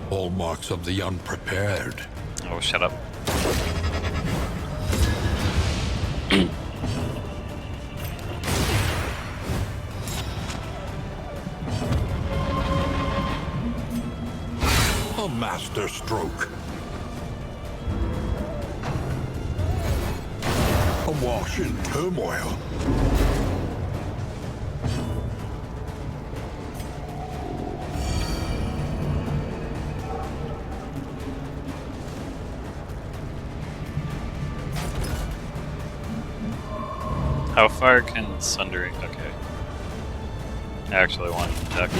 Hallmarks of the unprepared. Oh, shut up. A master stroke. Awash in turmoil. How far can Sundering? Okay. I actually wanted to check.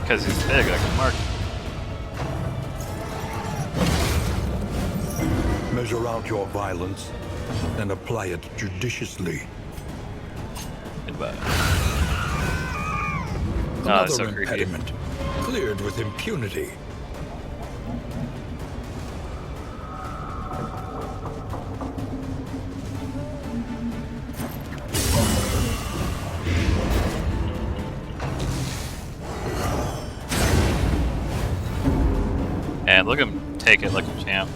Because he's big, I can mark him. Measure out your violence and apply it judiciously. Goodbye. Another that's so creepy. impediment cleared with impunity. And look at him take it like a champ.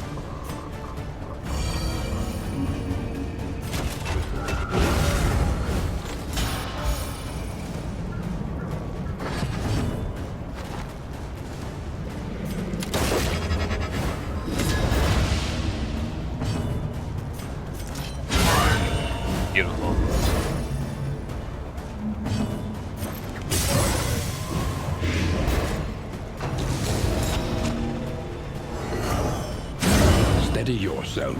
Beautiful. Steady yourself.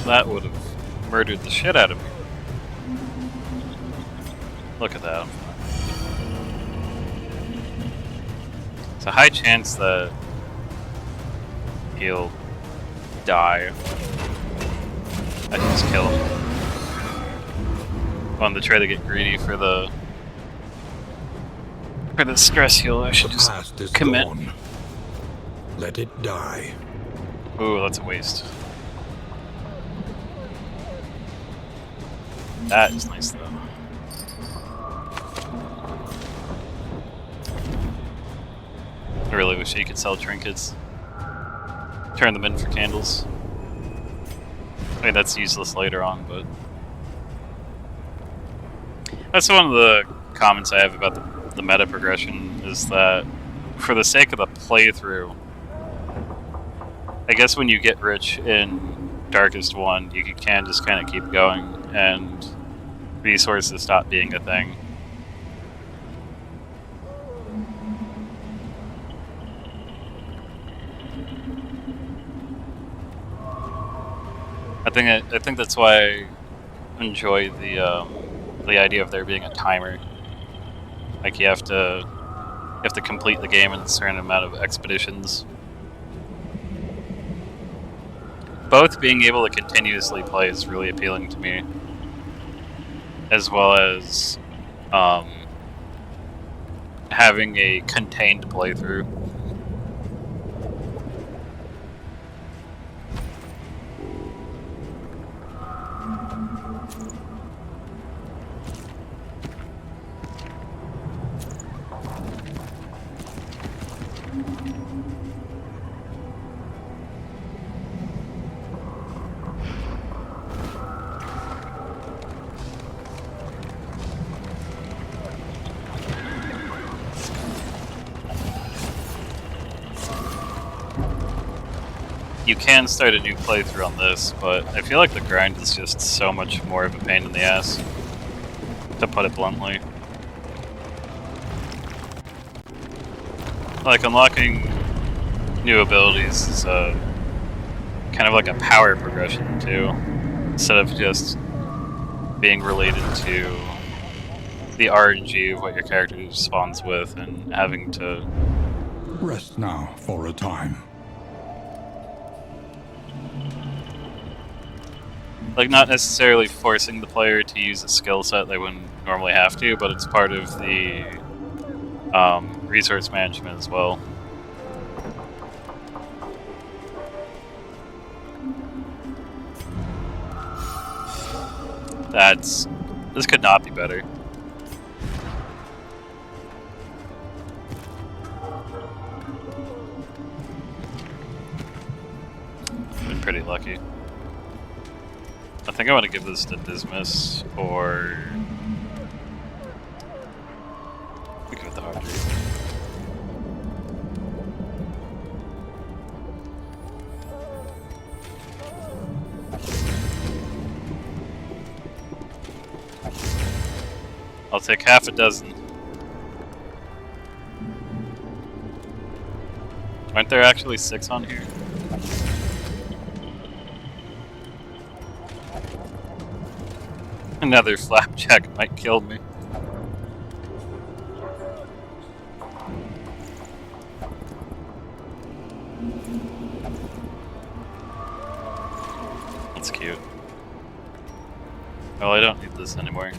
That would have murdered the shit out of me. Look at that. It's a high chance that he'll die. I can just kill him. On the try to get greedy for the stress heal, I should just Past is commit. gone. Let it die. Ooh, that's a waste. That is nice though. I really wish you could sell trinkets. Turn them in for candles. I mean, that's useless later on, but... That's one of the comments I have about the meta progression, is that for the sake of the playthrough, I guess when you get rich in Darkest One, you can just kind of keep going, and resources stop being a thing. I think that's why I enjoy the idea of there being a timer. Like you have to complete the game in a certain amount of expeditions. Both being able to continuously play is really appealing to me, as well as having a contained playthrough. You can start a new playthrough on this, but I feel like the grind is just so much more of a pain in the ass, to put it bluntly. Like, unlocking new abilities is kind of like a power progression, too, instead of just being related to the RNG of what your character spawns with and having to... Rest now for a time. Like, not necessarily forcing the player to use a skill set they wouldn't normally have to, but it's part of the resource management as well. This could not be better. Been pretty lucky. I think I want to give this to Dismas, or we give it to Audrey. I'll take half a dozen. Aren't there actually 6 on here? Another flapjack might kill me. That's cute. Well, I don't need this anymore.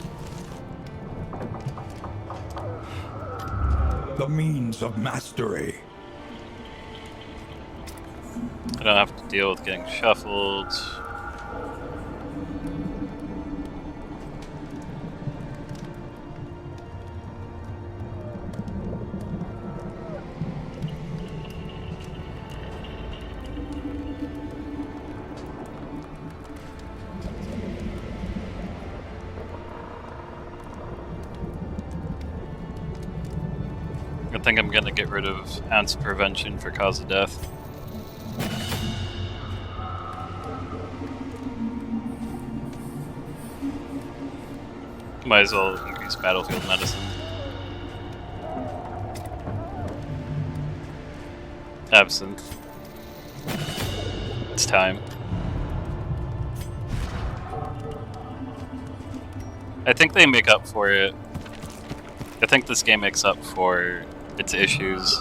The means of mastery. I don't have to deal with getting shuffled. I think I'm gonna get rid of ounce prevention for cause of death. Might as well increase battlefield medicine. Absinthe. It's time. I think they make up for it. I think this game makes up for its issues,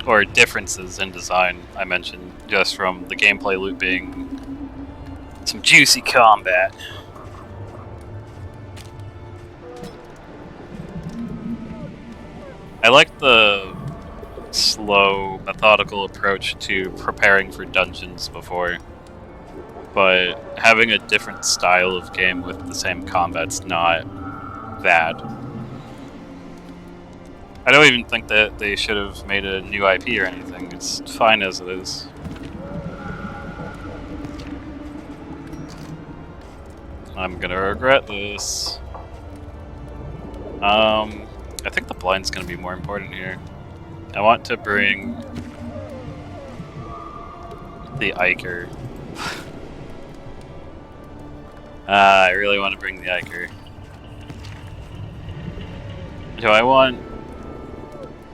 or differences in design I mentioned, just from the gameplay loop being some juicy combat. I like the slow, methodical approach to preparing for dungeons before, but having a different style of game with the same combat's not that. I don't even think that they should have made a new IP or anything. It's fine as it is. I'm gonna regret this. I think the blind's gonna be more important here. I want to bring the Iker. I really want to bring the Iker. Do I want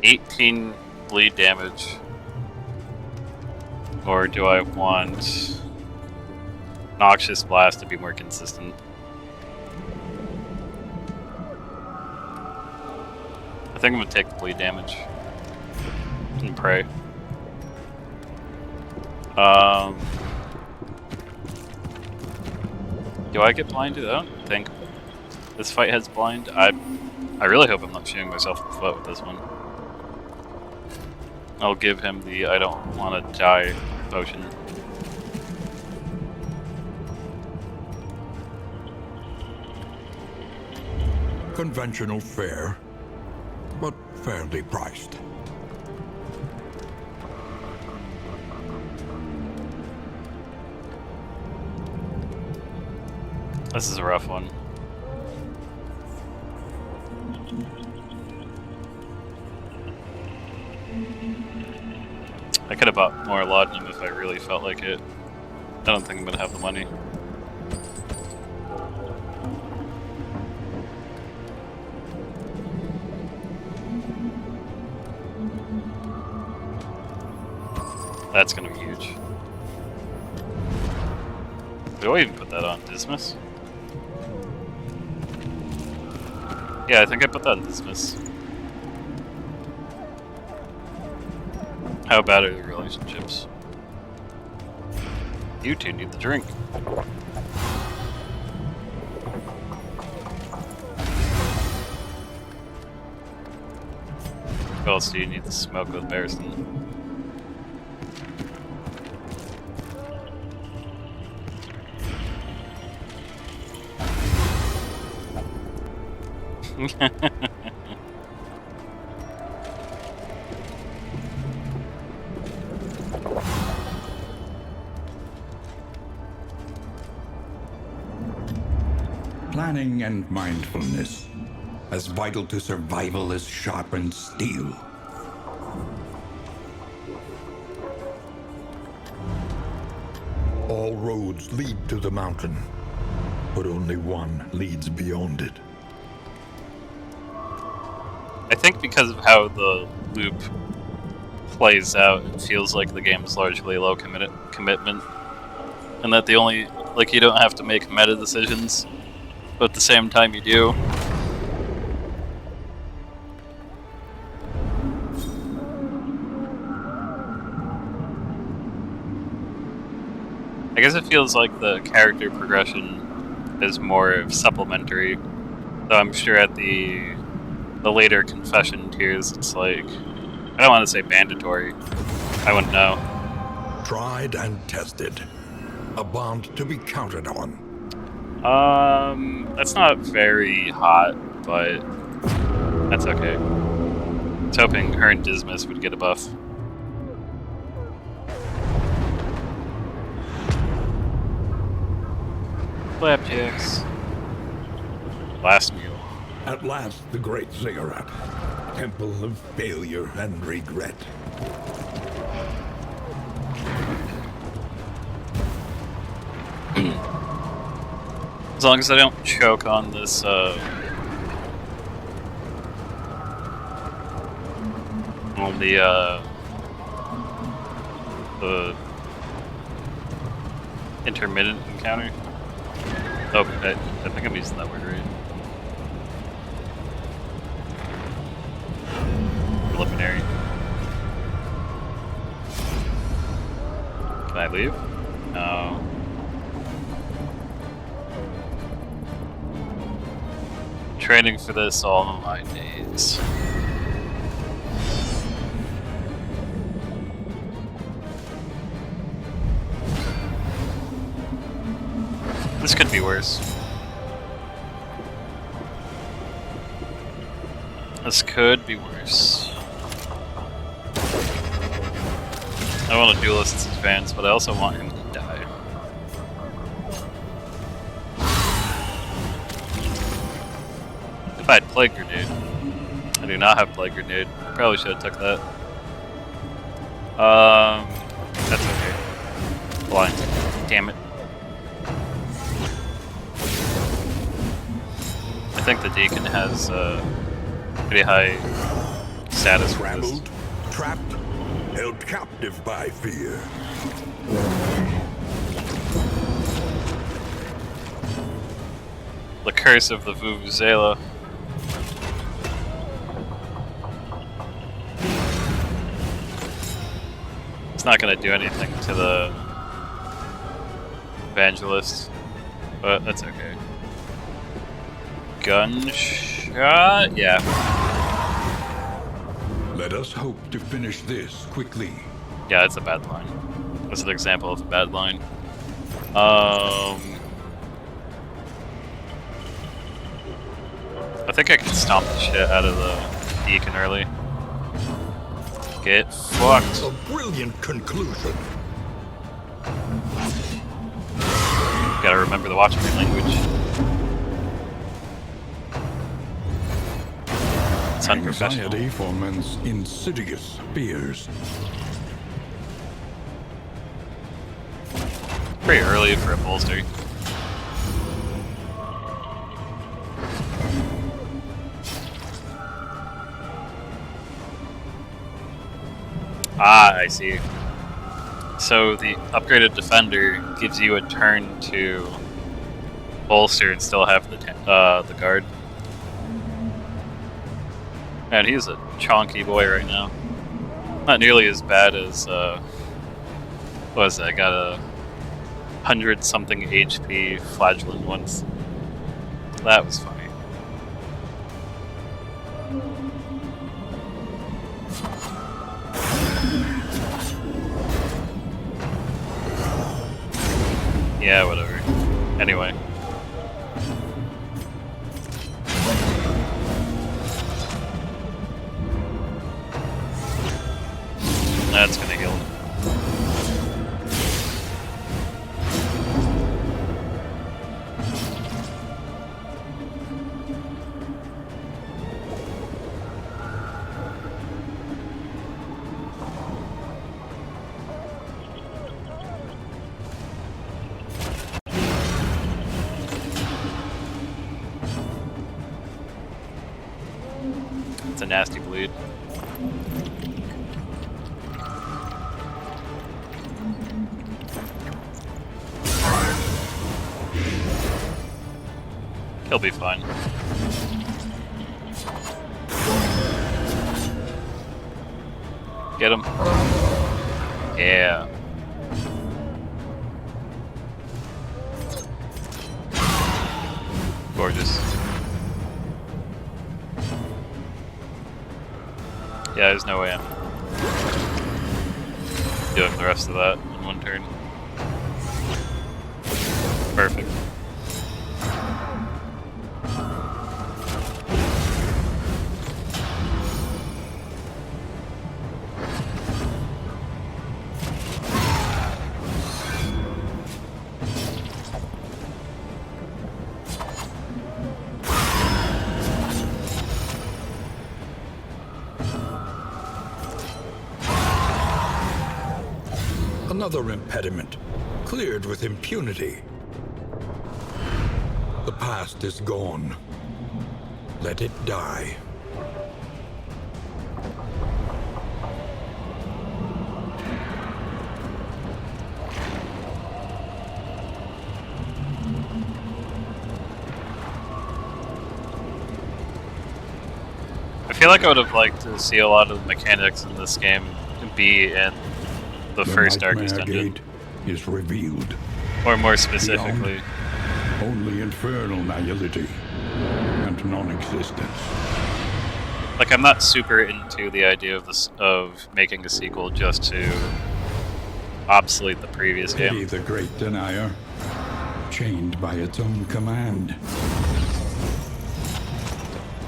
18 bleed damage? Or do I want Noxious Blast to be more consistent? I think I'm gonna take the bleed damage and pray. Do I get blinded? I don't think this fight has blind. I really hope I'm not shooting myself in the foot with this one. I'll give him the I don't want to die potion. Conventional fare, but fairly priced. This is a rough one. I could have bought more laudanum if I really felt like it. I don't think I'm gonna have the money. That's gonna be huge. Do I even put that on Dismas? Yeah, I think I put that on Dismas. How bad are the relationships? You two need the drink. What else do you need to smoke with Barristan? Planning and mindfulness, as vital to survival as sharpened steel. All roads lead to the mountain, but only one leads beyond it. I think because of how the loop plays out, it feels like the game is largely low commitment, and that the only you don't have to make meta decisions, but at the same time you do. I guess it feels like the character progression is more supplementary, though I'm sure at the later confession tiers it's like, I don't want to say mandatory, I wouldn't know. Tried and tested. A bond to be counted on. That's not very hot, but that's okay. I was hoping her and Dismas would get a buff. Flapjacks. Last meal. At last, the great ziggurat. Temple of failure and regret. As long as I don't choke on this, on the intermittent encounter. Oh, I think I'm using that word right. Preliminary. Can I leave? No. Training for this all my days. This could be worse. This could be worse. I want a duelist's advance, but I also want him to die. If I had Plague Grenade. I do not have Plague Grenade. Probably should have took that. That's okay. Blind. Damn it. I think the Deacon has pretty high status for this. Trampled, trapped, held captive by fear. The curse of the Vuvuzela. It's not going to do anything to the Evangelist, but that's okay. Gunshot? Yeah. Let us hope to finish this quickly. Yeah, it's a bad line. That's an example of a bad line. I think I can stomp the shit out of the Deacon early. Get fucked. A brilliant conclusion. Gotta remember the Watchmen language. It's unprofessional. Anxiety foments insidious fears. Pretty early for a bolster. Ah, I see. So the upgraded defender gives you a turn to bolster and still have the guard. Man, he's a chonky boy right now. Not nearly as bad as what was that? I got a 100 something HP flagellant once. That was funny. Yeah, whatever. Anyway. That's gonna heal him. It's a nasty bleed. He'll be fine. Get him. Yeah. Gorgeous. Yeah, there's no way I'm doing the rest of that in one turn. Perfect. Another impediment, cleared with impunity. The past is gone. Let it die. I feel like I would have liked to see a lot of the mechanics in this game be in the first Darkest Dungeon. Gate is revealed. Or more specifically. Beyond, only infernal nihility and non-existence. Like, I'm not super into the idea of this of making a sequel just to obsolete the previous Pity game. the great denier, chained by its own command.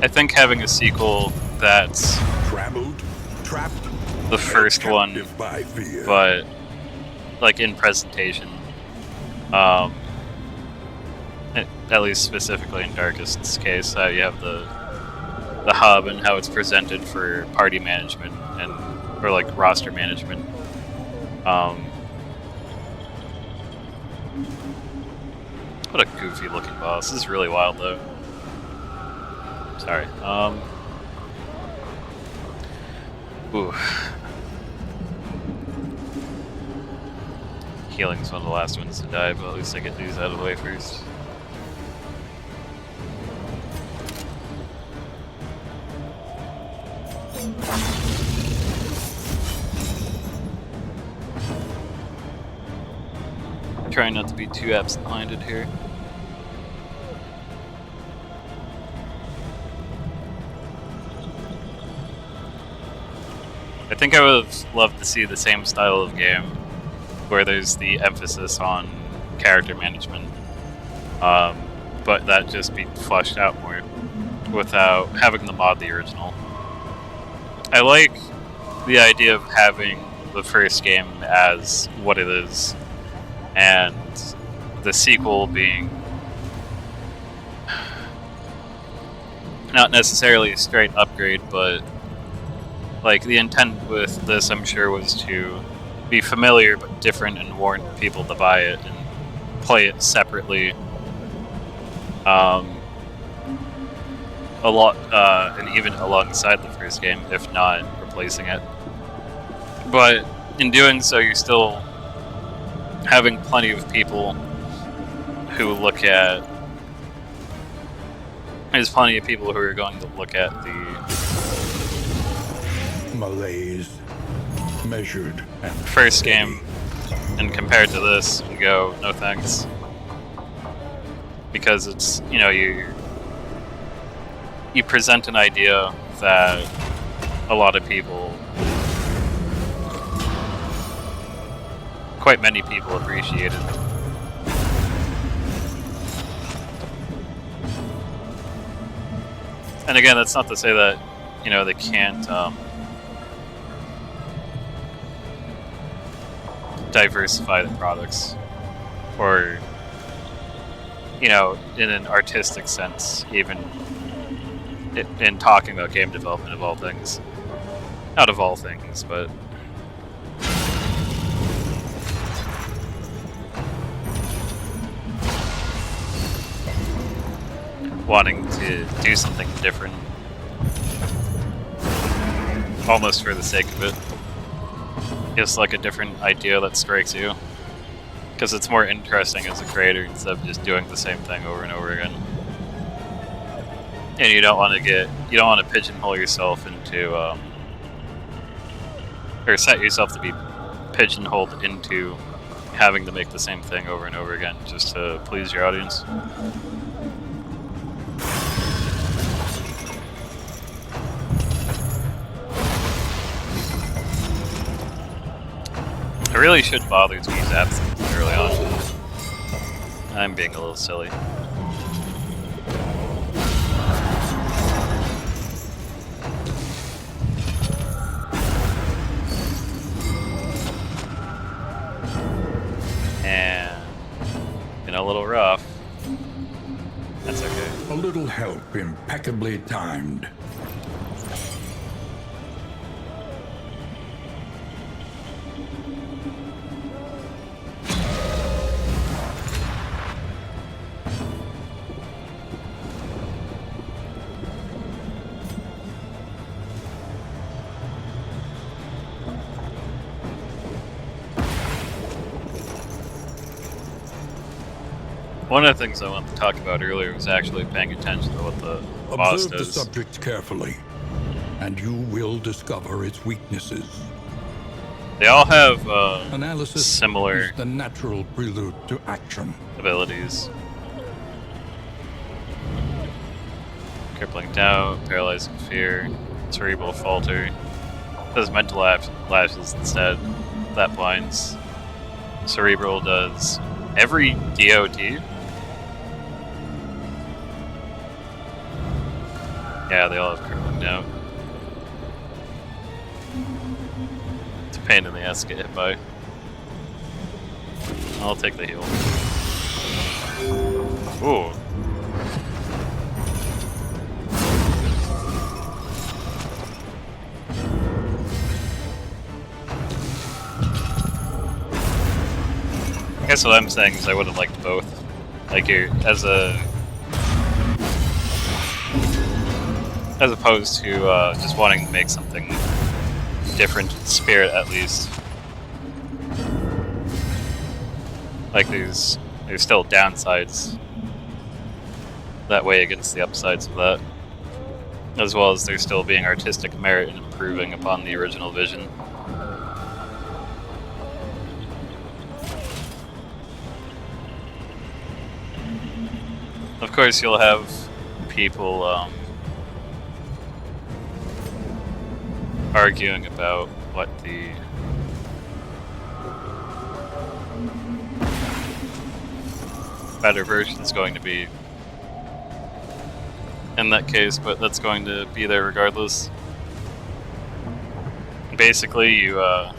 I think having a sequel that's Trammeled, trapped, the first one, captive by fear. but like in presentation, at least specifically in Darkest's case, how you have the hub and how it's presented for party management and or like roster management. What a goofy looking boss. This is really wild though. Sorry. Ooh. Healing's one of the last ones to die, but at least I get these out of the way first. Trying not to be too absent-minded here. I think I would have loved to see the same style of game where there's the emphasis on character management, but that just be fleshed out more without having the mod the original. I like the idea of having the first game as what it is, and the sequel being not necessarily a straight upgrade, but like the intent with this, I'm sure, was to be familiar but different and warrant people to buy it and play it separately. A lot, and even alongside the first game, if not replacing it. But in doing so, you're still having plenty of people who look at. There's plenty of people who are going to look at the malaise, measured and first game And compared to this, you go, no thanks. Because it's, you know, you present an idea that a lot of people, quite many people appreciated. And again, that's not to say that, you know, they can't diversify the products, or, you know, in an artistic sense, even in talking about game development of all things. Not of all things, but wanting to do something different, almost for the sake of it. Just like a different idea that strikes you, because it's more interesting as a creator instead of just doing the same thing over and over again. And you don't want to pigeonhole yourself into, or set yourself to be pigeonholed into having to make the same thing over and over again just to please your audience. I really should bother to use absinthe early on. I'm being a little silly. And been a little rough. That's okay. A little help impeccably timed. One of the things I wanted to talk about earlier was actually paying attention to what the boss Observe does. the subject carefully, and you will discover its weaknesses. They all have Analysis similar is the natural prelude to action. abilities. Crippling doubt, paralyzing fear, cerebral falter. Does mental lashes instead. That blinds. Cerebral does every DOD. Yeah, they all have crippling doubt. It's a pain in the ass to get hit by. I'll take the heal. Ooh. I guess what I'm saying is I would have liked both. Like, as opposed to just wanting to make something different in spirit, at least. Like, there's still downsides that way against the upsides of that, as well as there still being artistic merit in improving upon the original vision. Of course, you'll have people arguing about what the better version is going to be in that case, but that's going to be there regardless. Basically, you're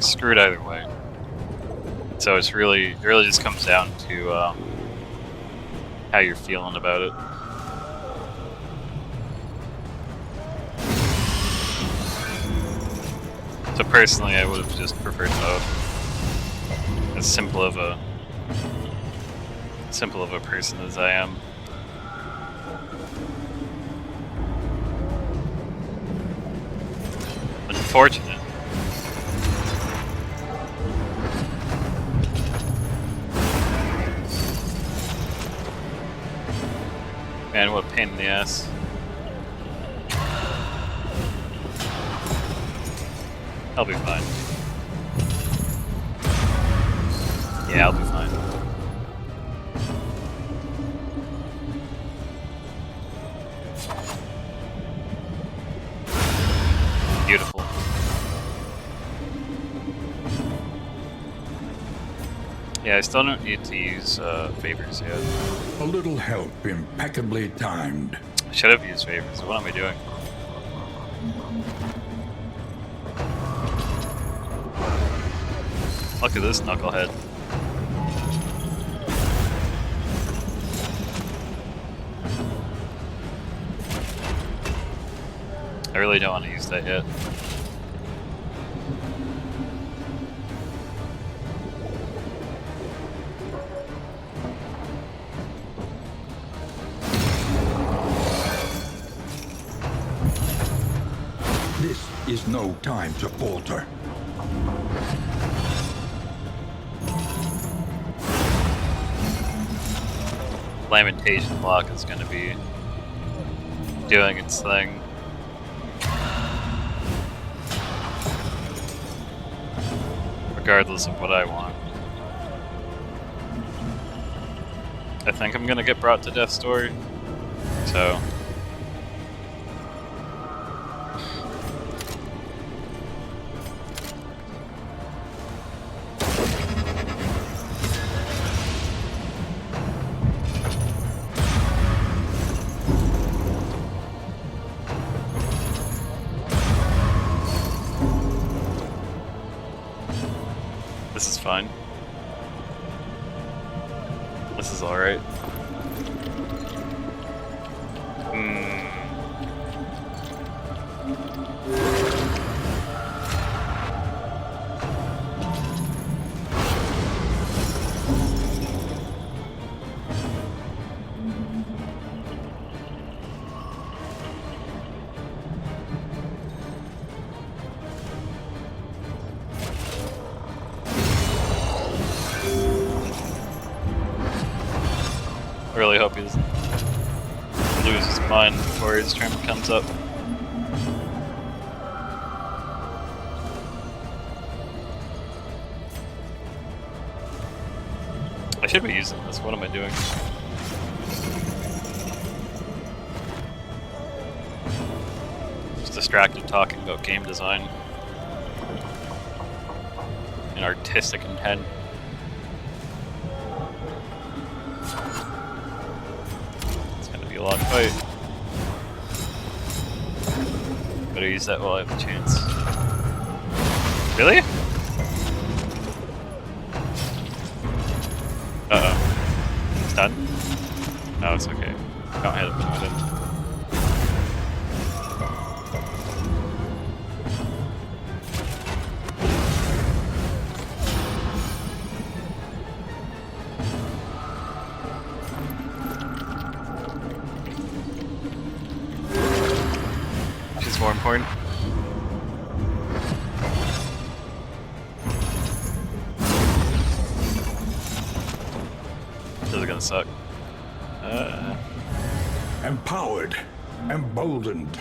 screwed either way. So it really just comes down to how you're feeling about it. So personally, I would have just preferred both. As simple of a person as I am. Unfortunate. Man, what a pain in the ass. I'll be fine. Yeah, I'll be fine. Beautiful. Yeah, I still don't need to use favors yet. A little help impeccably timed. I should have used favors. What am I doing? Look at this knucklehead. I really don't want to use that yet. This is no time to falter. Lamentation block is going to be doing its thing. Regardless of what I want. I think I'm going to get brought to Death's Story. So... This is fine. This is alright. I really hope he doesn't lose his mind before his turn comes up. I should be using this. What am I doing? Just distracted talking about game design and artistic intent. A long fight. Better use that while I have the chance. Really? Uh-oh. It's done? No, it's okay. Don't hit him, don't hit him. More important. This is gonna suck. Empowered, emboldened.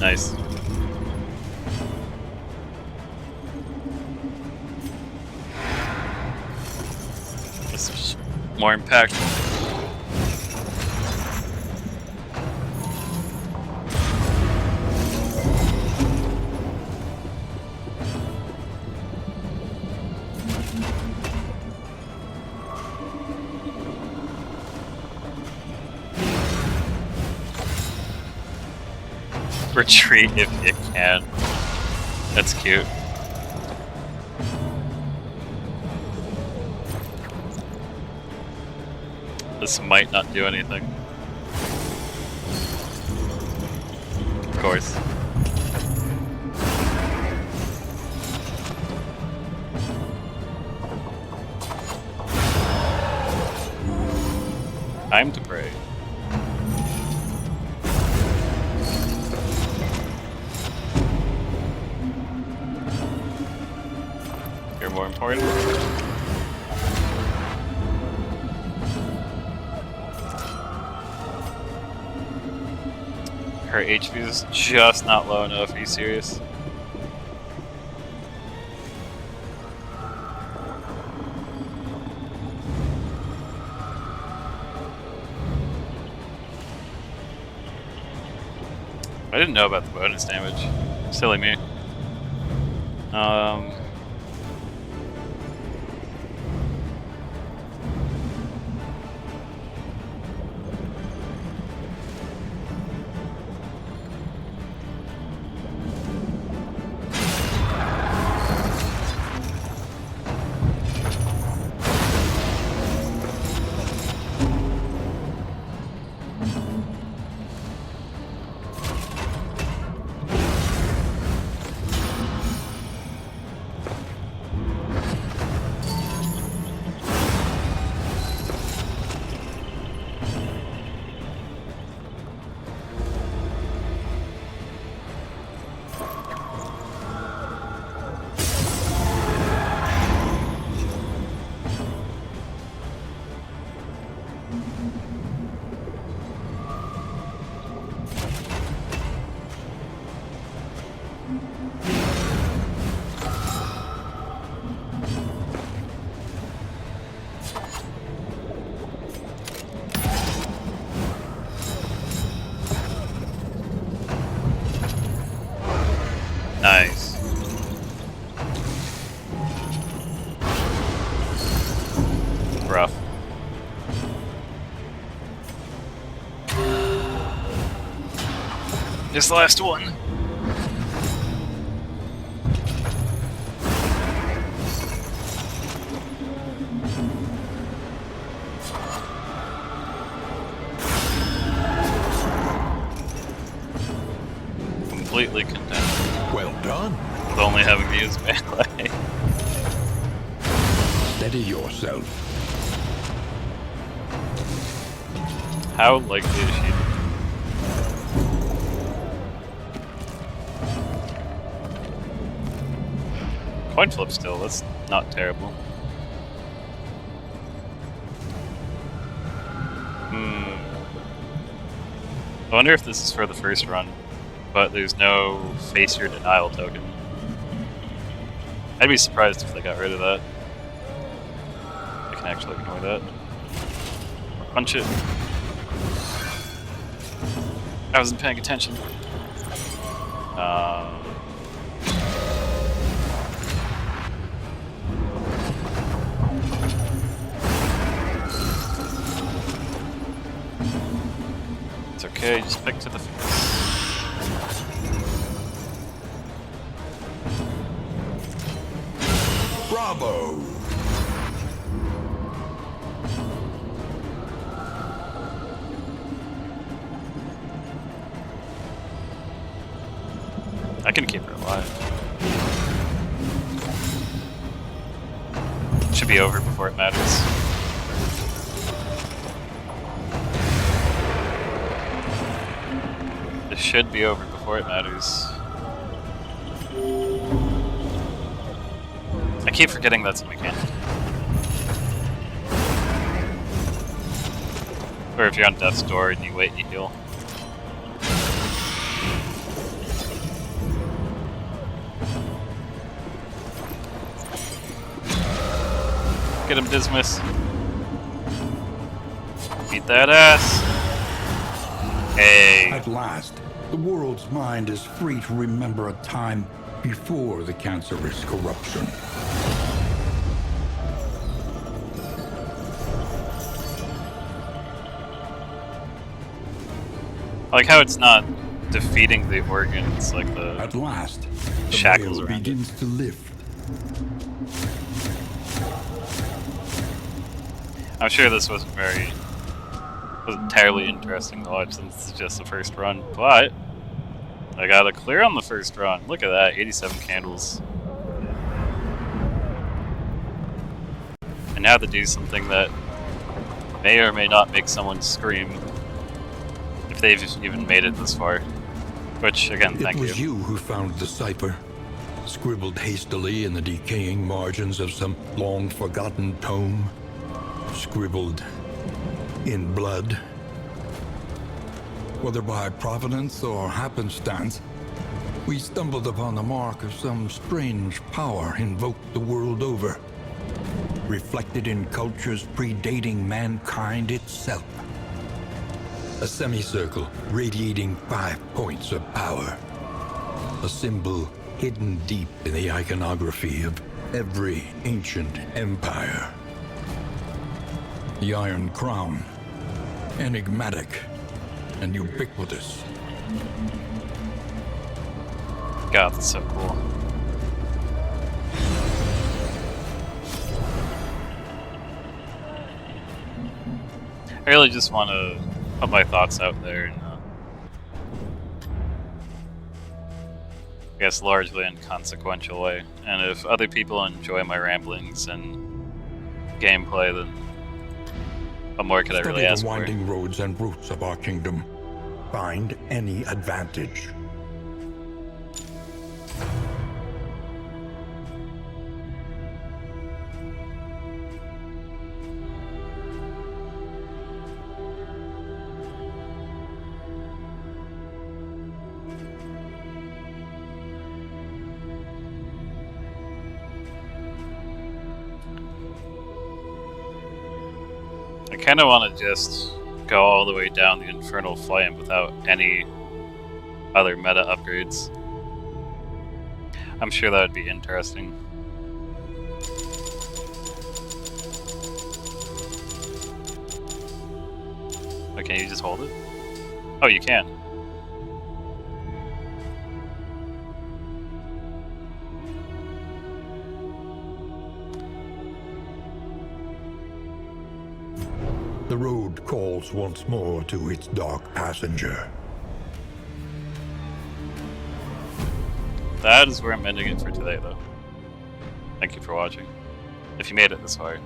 Nice. This is more impactful. Retreat if you can. That's cute. This might not do anything. Of course. Time to pray. You're more important. Her HP is just not low enough. Are you serious? I didn't know about the bonus damage. Silly me. Nice. Rough. This last one. Completely content. Well done. With only having to use melee. Steady yourself. How likely is she? Coin flip still, that's not terrible. I wonder if this is for the first run, but there's no face your denial token. I'd be surprised if they got rid of that. I can actually ignore that. Punch it. I wasn't paying attention. It's okay, just pick to the face. Bravo! I can keep her alive. Should be over before it matters. This should be over before it matters. I keep forgetting that's a mechanic. Or if you're on death's door and you wait and you heal. Get him, Dismas. Beat that ass. Hey. At last, the world's mind is free to remember a time before the cancerous corruption. I like how it's not defeating the organs, like the At last, the shackles veil around it. begins to lift. I'm sure this wasn't terribly interesting to watch since it's just the first run, but I got a clear on the first run. Look at that, 87 candles. And now to do something that may or may not make someone scream, if they've even made it this far. Which, again, thank you. It was you who found the cipher, scribbled hastily in the decaying margins of some long-forgotten tome. Scribbled in blood. Whether by providence or happenstance, we stumbled upon the mark of some strange power invoked the world over, reflected in cultures predating mankind itself. A semicircle radiating 5 points of power. A symbol hidden deep in the iconography of every ancient empire. The Iron Crown, enigmatic and ubiquitous. God, that's so cool. I really just want to put my thoughts out there in, I guess, largely inconsequential way. And if other people enjoy my ramblings and gameplay, then what more could I really ask Study the for? winding roads and routes of our kingdom. Find any advantage. I kind of want to just go all the way down the Infernal Flame without any other meta upgrades. I'm sure that would be interesting. Oh, can you just hold it? Oh, you can. The road calls once more to its dark passenger. That is where I'm ending it for today, though. Thank you for watching. If you made it this far.